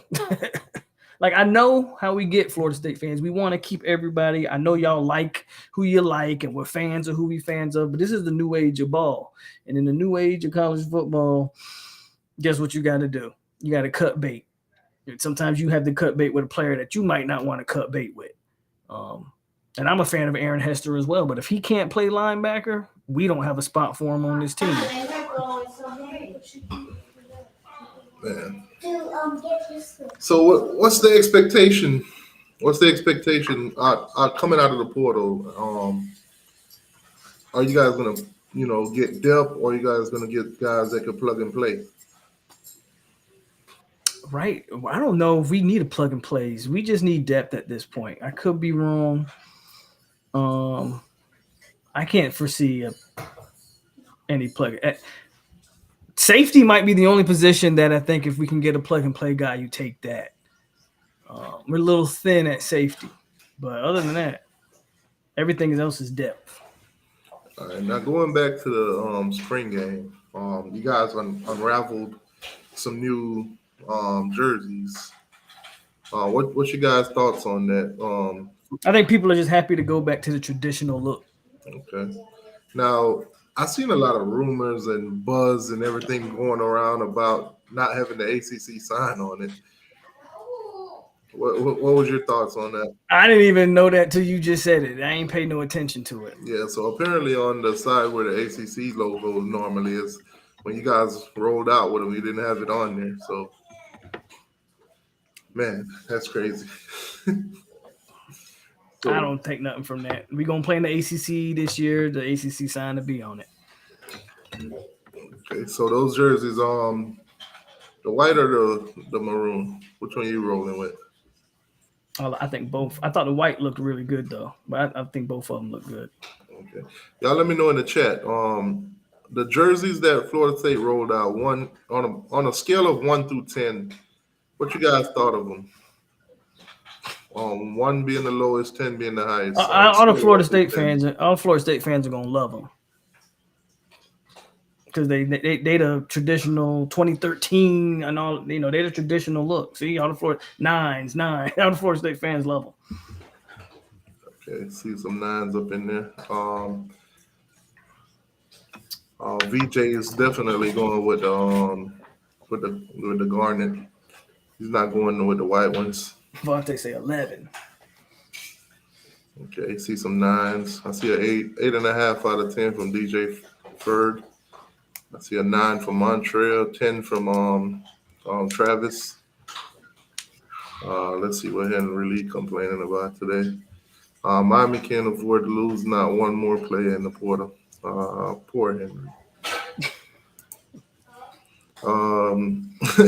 Like, I know how we get Florida State fans. We want to keep everybody. I know y'all like who you like and we're fans of who we fans of, but this is the new age of ball. And in the new age of college football, guess what you got to do? You got to cut bait. Sometimes you have to cut bait with a player that you might not want to cut bait with. And I'm a fan of Aaron Hester as well, but if he can't play linebacker, we don't have a spot for him on this team. Man. So what's the expectation? What's the expectation coming out of the portal? Are you guys gonna, get depth, or are you guys gonna get guys that can plug and play? Right. I don't know if we need a plug and plays. We just need depth at this point. I could be wrong. I can't foresee any plug. Safety might be the only position that I think if we can get a plug and play guy, you take that. We're a little thin at safety, but other than that, everything else is depth. All right, now going back to the spring game, you guys unraveled some new jerseys. What's your guys' thoughts on that? I think people are just happy to go back to the traditional look. Okay. Now, I've seen a lot of rumors and buzz and everything going around about not having the ACC sign on it. What was your thoughts on that? I didn't even know that till you just said it. I ain't paid no attention to it. Yeah, so apparently on the side where the ACC logo normally is, when you guys rolled out with them, you didn't have it on there. So, man, that's crazy. So, I don't take nothing from that. We're going to play in the ACC this year. The ACC sign to be on it. Okay, so those jerseys, the white or the maroon? Which one are you rolling with? I think both. I thought the white looked really good, though. But I think both of them look good. Okay. Y'all let me know in the chat. The jerseys that Florida State rolled out, on a scale of 1 through 10, what you guys thought of them? 1 being the lowest, 10 being the highest. All Florida State fans are gonna love them because they the traditional 2013 and all, they the traditional look. See, all the Florida nines, all the Florida State fans love them. Okay, see some 9s up in there. VJ is definitely going with the garnet. He's not going with the white ones. Vontae say 11. Okay, see some 9s. I see an 8.5 out of 10 from DJ Ferd. I see a 9 from Montreal, 10 from Travis. Let's see what Henry Lee complaining about today. Miami can't afford to lose not one more player in the portal. Poor Henry.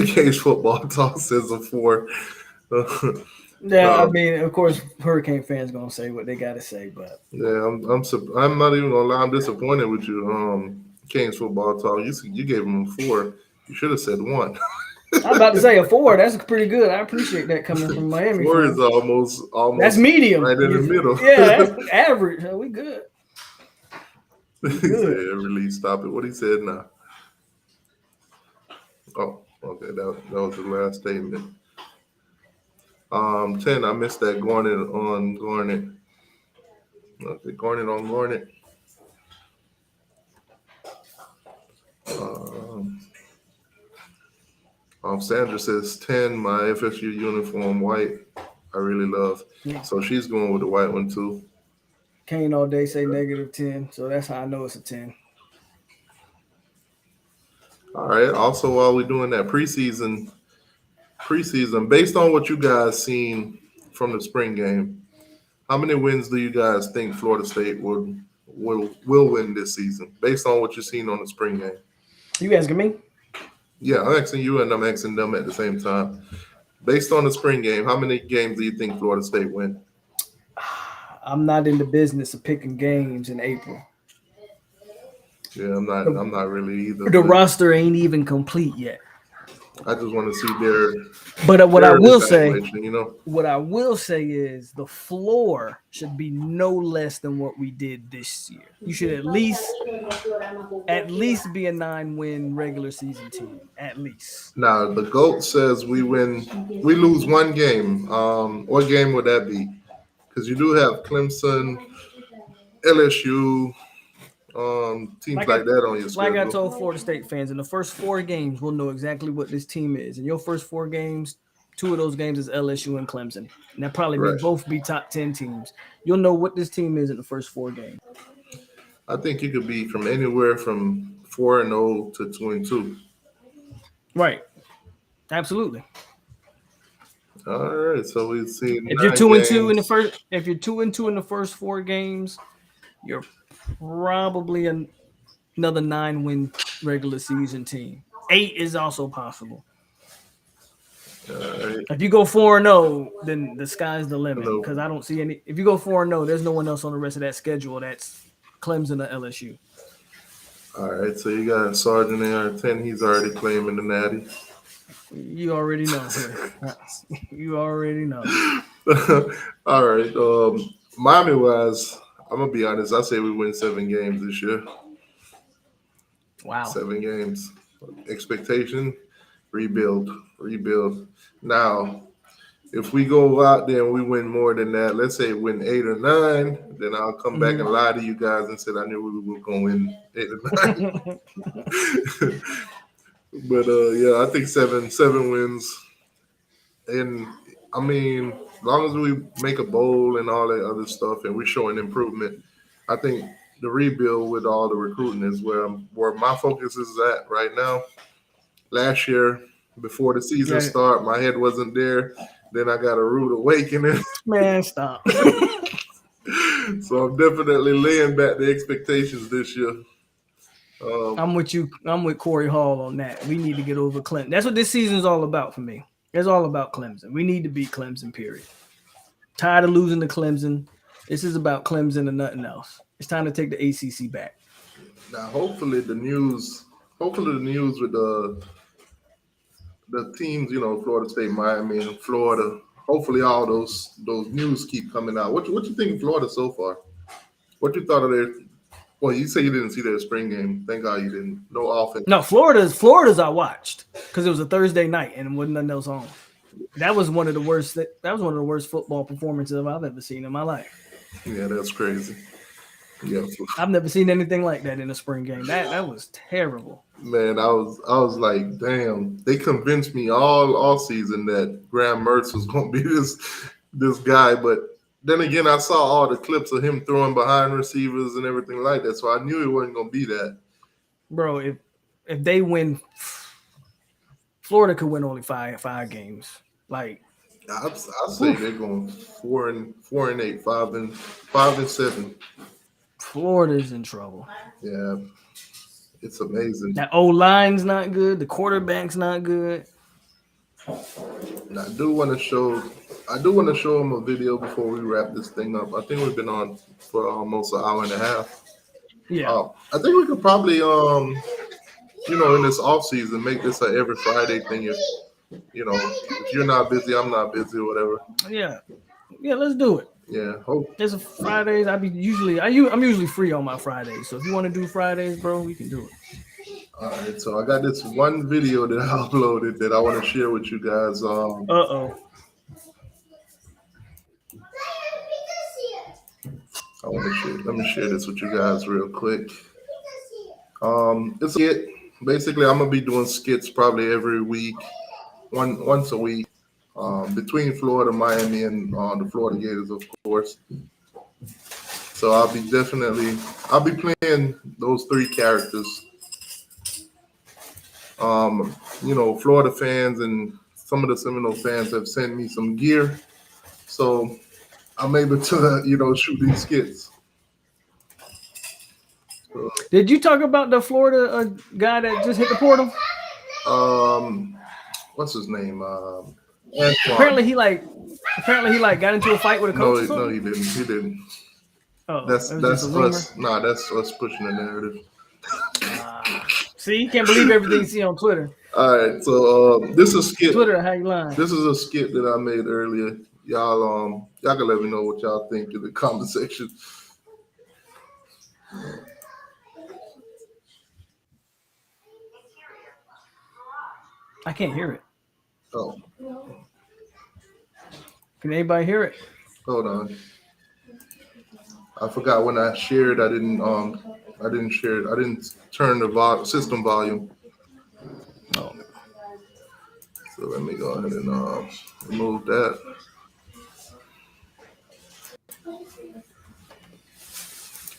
Cage Football Talk says a 4. Yeah, I mean, of course, Hurricane fans gonna say what they gotta say, but yeah, I'm not even gonna lie. I'm disappointed with you, Canes Football Talk. You gave him a 4. You should have said 1. I'm about to say a 4. That's pretty good. I appreciate that coming from Miami. 4 is almost that's medium, right in the middle. Yeah, that's average. We good. He said, "Release, stop it." What he said now? Oh, okay, that was the last statement. 10. I missed that Garnet on Garnet. Okay, Garnet on Garnet. Sandra says 10. My FSU uniform white. I really love. Yeah. So she's going with the white one too. Kane all day say -10, so that's how I know it's a 10. All right. Also, while we're doing that preseason, based on what you guys seen from the spring game, how many wins do you guys think Florida State will win this season, based on what you've seen on the spring game? You asking me? Yeah, I'm asking you and I'm asking them at the same time. Based on the spring game, how many games do you think Florida State win? I'm not in the business of picking games in April. Yeah, I'm not really either. The roster ain't even complete yet. I just want to see their. But what I will say, what I will say is the floor should be no less than what we did this year. You should at least be a 9-win regular season team, at least. Now the GOAT says we lose one game. What game would that be? Because you do have Clemson, LSU. Teams like that on your schedule. Like I told Florida State fans, in the first 4 games, we'll know exactly what this team is. In your first 4 games, 2 of those games is LSU and Clemson. And that probably both be top 10 teams. You'll know what this team is in the first 4 games. I think you could be from anywhere from 4-0 to 2-2. Right. Absolutely. All right. So we've seen. If you're 2-2 in the first, if you're 2-2 in the first 4 games, you're probably another 9-win regular season team. 8 is also possible. Right. If you go 4-0, then the sky's the limit, because I don't see any. If you go 4-0, there's no one else on the rest of that schedule that's Clemson or LSU. All right, so you got Sargent there 10. He's already claiming the natty. You already know. You already know. All right. Miami wise, I'm gonna be honest. I say we win 7 games this year. Wow. 7 games. Expectation, rebuild. Now, if we go out there and we win more than that, let's say win 8 or 9, then I'll come back and lie to you guys and say I knew we were going to win 8 or 9. But yeah, I think seven wins. And I mean, as long as we make a bowl and all that other stuff and we're showing improvement, I think the rebuild with all the recruiting is where my focus is at right now. Last year, before the season started, my head wasn't there. Then I got a rude awakening. Man, stop. So I'm definitely laying back the expectations this year. I'm with you. I'm with Corey Hall on that. We need to get over Clemson. That's what this season is all about for me. It's all about Clemson. We need to beat Clemson, period. Tired of losing to Clemson. This is about Clemson and nothing else. It's time to take the ACC back. Now, hopefully the news with the teams, Florida State, Miami, and Florida, hopefully all those news keep coming out. What you think of Florida so far? What you thought of Well, you say you didn't see their spring game. Thank God you didn't. No offense. No, Florida's I watched because it was a Thursday night and wasn't nothing else on. That was one of the worst. That was one of the worst football performances I've ever seen in my life. Yeah, that's crazy. Yeah, I've never seen anything like that in a spring game. That was terrible. man, I was like, damn. They convinced me all season that Graham Mertz was going to be this guy, but then again, I saw all the clips of him throwing behind receivers and everything like that, so I knew it wasn't going to be that. Bro, if they win, Florida could win only five games. Like, I say they're going 4-8, 5-7. Florida's in trouble. Yeah, it's amazing. That O-line's not good. The quarterback's not good. And I do want to show them a video before we wrap this thing up. I think we've been on for almost an hour and a half. Yeah. I think we could probably in this off season make this a every Friday thing. If you're not busy, I'm not busy, or whatever. Yeah, let's do it. Yeah. There's a Fridays. I'm usually free on my Fridays. So if you want to do Fridays, bro, we can do it. All right. So I got this one video that I uploaded that I want to share with you guys. Let me share this with you guys real quick. It's a skit. Basically, I'm gonna be doing skits probably every week, once a week, between Florida, Miami, and the Florida Gators, of course. So I'll be playing those three characters. Florida fans and some of the Seminole fans have sent me some gear, so I'm able to, shoot these skits. Did you talk about the Florida guy that just hit the portal? What's his name? Apparently he got into a fight with a coach. No, he didn't. He didn't. Oh, that's us. Nah, that's us pushing the narrative. See, you can't believe everything you see on Twitter. All right, so this is a skit. Twitter, how you lying? This is a skit that I made earlier. Y'all can let me know what y'all think in the comment section. I can't hear it. Oh. Can anybody hear it? Hold on. I forgot when I shared. I didn't share it. I didn't turn the system volume. Oh. So let me go ahead and remove that.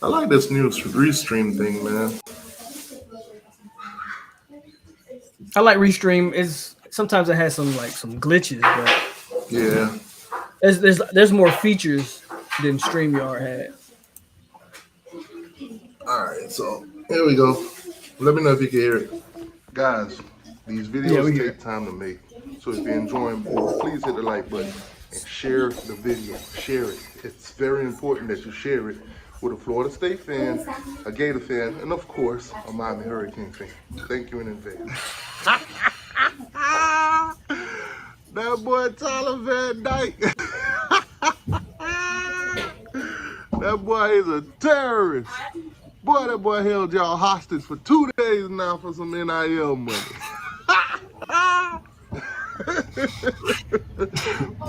I like this new restream thing, man. I like restream. Sometimes it has some glitches, but yeah, there's more features than StreamYard had. All right, so here we go. Let me know if you can hear it, guys. These videos take time to make, so if you're enjoying, please hit the like button and share the video. Share it. It's very important that you share it with a Florida State fan, a Gator fan, and of course, a Miami Hurricane fan. Thank you in advance. That boy Tyler Van Dyke. That boy is a terrorist. Boy, that boy held y'all hostage for 2 days now for some NIL money.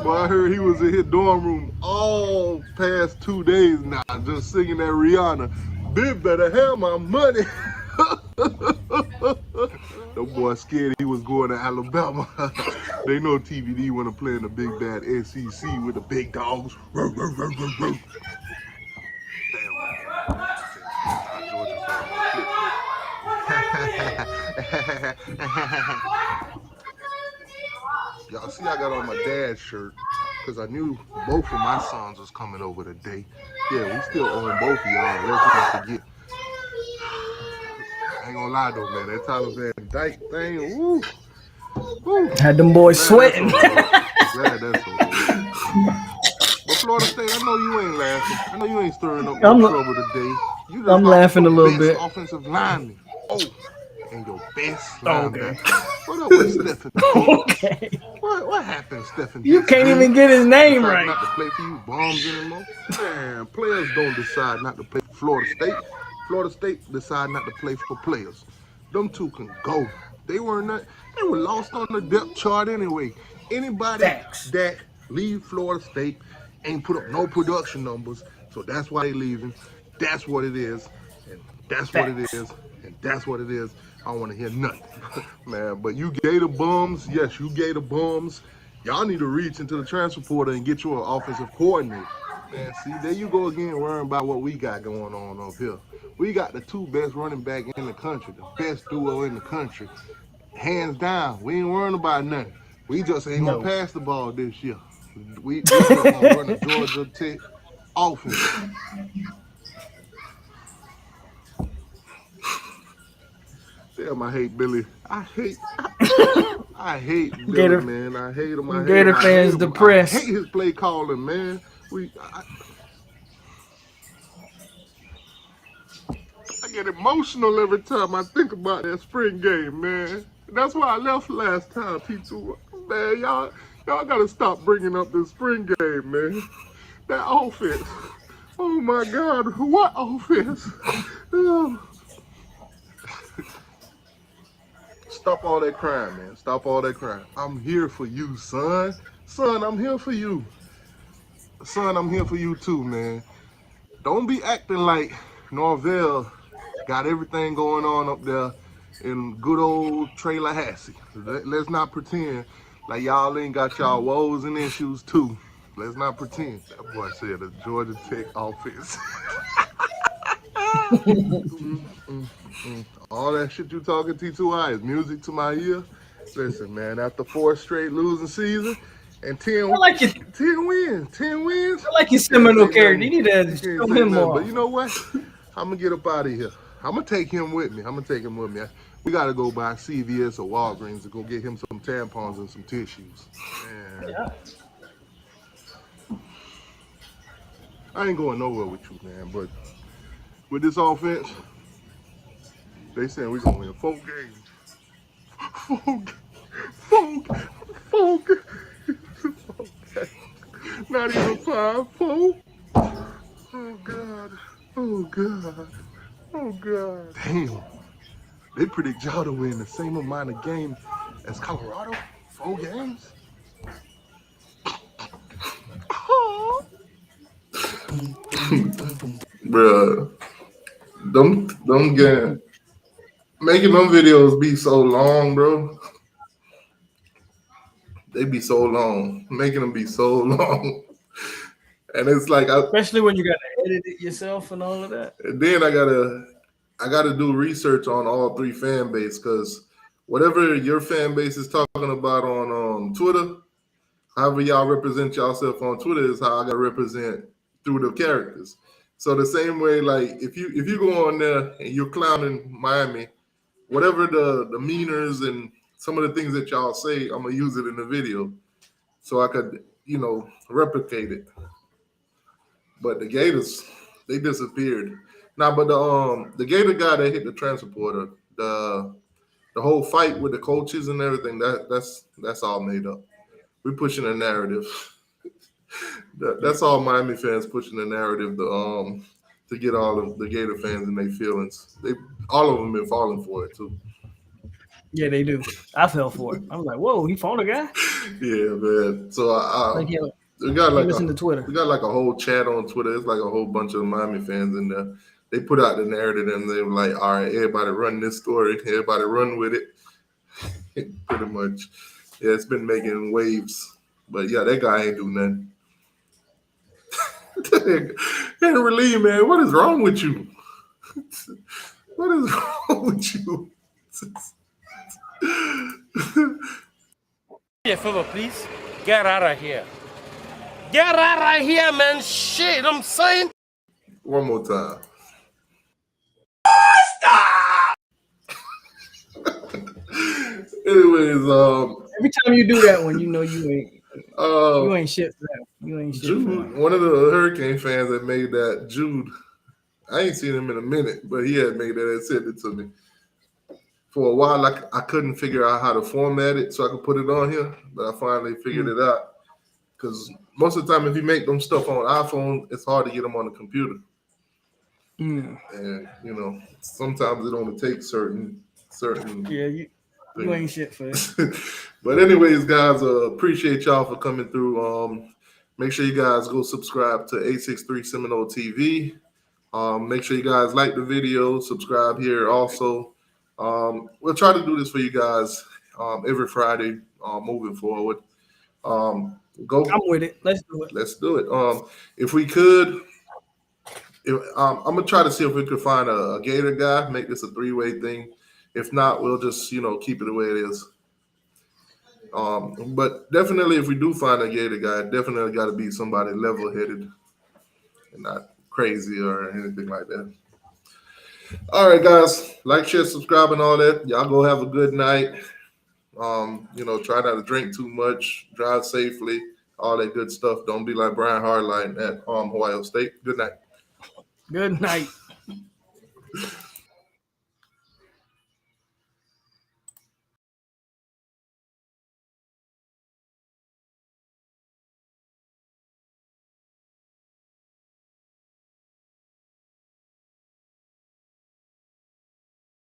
Boy, I heard he was in his dorm room all past 2 days now, just singing that Rihanna. Big better have my money. The boy scared he was going to Alabama. They know TVD want to play in the big bad SEC with the big dogs. Y'all see I got on my dad's shirt because I knew both of my sons was coming over today. Yeah, we still own both of y'all. Let's not forget. I ain't gonna lie though, man. That Tyler Van Dyke thing, woo. Had them boys sweating. Glad that's over. But Florida State, I know you ain't laughing. I know you ain't stirring up no trouble today. I'm laughing a little bit. Offensive lineman. Oh, and your best linebacker. Okay. What up with Stephen? Okay. What happened, Stephen? You can't even get his name right. Not to play for you bombs anymore. Man, players don't decide not to play for Florida State. Florida State decided not to play for players. Them two can go. They were lost on the depth chart anyway. Anybody Facts. that leave Florida State ain't put up no production numbers, so that's why they leaving. That's what it is, and that's what it Facts. is, and that's what it is. I don't want to hear nothing, man. But you Gator bums, yes, you Gator bums. Y'all need to reach into the transfer portal and get you an offensive coordinator. Man, see, there you go again, worrying about what we got going on up here. We got the two best running back in the country, the best duo in the country. Hands down, we ain't worrying about nothing. We just ain't gonna pass the ball this year. We just gonna run a Georgia Tech offense. Damn, I hate Billy. I hate Billy, Gator, man. I hate him. I hate Gator him. fans depressed. I hate his play calling, man. I get emotional every time I think about that spring game, man. That's why I left last time, T2. Man, y'all gotta stop bringing up the spring game, man. That offense. Oh my God, what offense? Oh. Stop all that crying, man. Stop all that crying. I'm here for you, son. Son, I'm here for you. Son, I'm here for you too, man. Don't be acting like Norvell got everything going on up there in good old Tallahassee. Let's not pretend like y'all ain't got y'all woes and issues too. Let's not pretend. That boy said a Georgia Tech offense. All that shit you talking T2I is music to my ear. Listen, man, after 4 straight losing season and 10 like wins. 10 wins. I like your Seminole character. You need to show him more. But you know what? I'm gonna get up out of here. I'm gonna take him with me. We gotta go by CVS or Walgreens to go get him some tampons and some tissues. Man. Yeah. I ain't going nowhere with you, man. But with this offense, they saying we're gonna win 4 games. 4 games. Not even 5, 4. Oh God. Oh God. Oh God. Damn. They predict y'all to win the same amount of games as Colorado. 4 games. Oh. Bruh, them game making them videos be so long, bro. They be so long, making them be so long, and it's like especially when you got to edit it yourself and all of that. And then I gotta do research on all 3 fan base because whatever your fan base is talking about on Twitter, however y'all represent yourself on Twitter is how I gotta represent through the characters. So the same way, like if you go on there and you're clowning Miami, whatever the meaners and some of the things that y'all say, I'm gonna use it in the video so I could, replicate it. But the Gators, they disappeared. Now, but the Gator guy that hit the transfer portal, the whole fight with the coaches and everything, that's all made up. We're pushing a narrative. That's all Miami fans pushing the narrative to get all of the Gator fans in their feelings. All of them been falling for it too. Yeah, they do. I fell for it. I was like, "Whoa, he phoned a guy." Yeah, man. So we got listen to Twitter. We got like a whole chat on Twitter. It's like a whole bunch of Miami fans in there. They put out the narrative and they were like, "All right, everybody run this story. Everybody run with it." Pretty much. Yeah, it's been making waves. But yeah, that guy ain't do nothing. Henry Lee, man, what is wrong with you? What is wrong with you? Me a favor, please. Get out of here. Get out of here, man. Shit, I'm saying. One more time. Stop! Anyways, every time you do that one, you know you ain't shit for that. You ain't shit Jude, for that. one of the Hurricane fans that made that, Jude, I ain't seen him in a minute, but he had made that and sent it to me. For a while, I couldn't figure out how to format it so I could put it on here, but I finally figured it out. Because most of the time, if you make them stuff on iPhone, it's hard to get them on the computer. And sometimes it only takes certain Yeah, you ain't shit for it. But anyways, guys, appreciate y'all for coming through. Make sure you guys go subscribe to 863 Seminole TV. Make sure you guys like the video, subscribe here also. We'll try to do this for you guys every Friday moving forward. I'm with it. Let's do it. Let's do it. If we could, I'm gonna try to see if we could find a Gator guy, make this a three-way thing. If not, we'll just keep it the way it is. But definitely, if we do find a Gator guy, definitely got to be somebody level-headed and not crazy or anything like that. All right, guys, like, share, subscribe, and all that. Y'all go have a good night. Try not to drink too much, drive safely, all that good stuff. Don't be like Brian Hartline at Ohio State. Good night. Good night.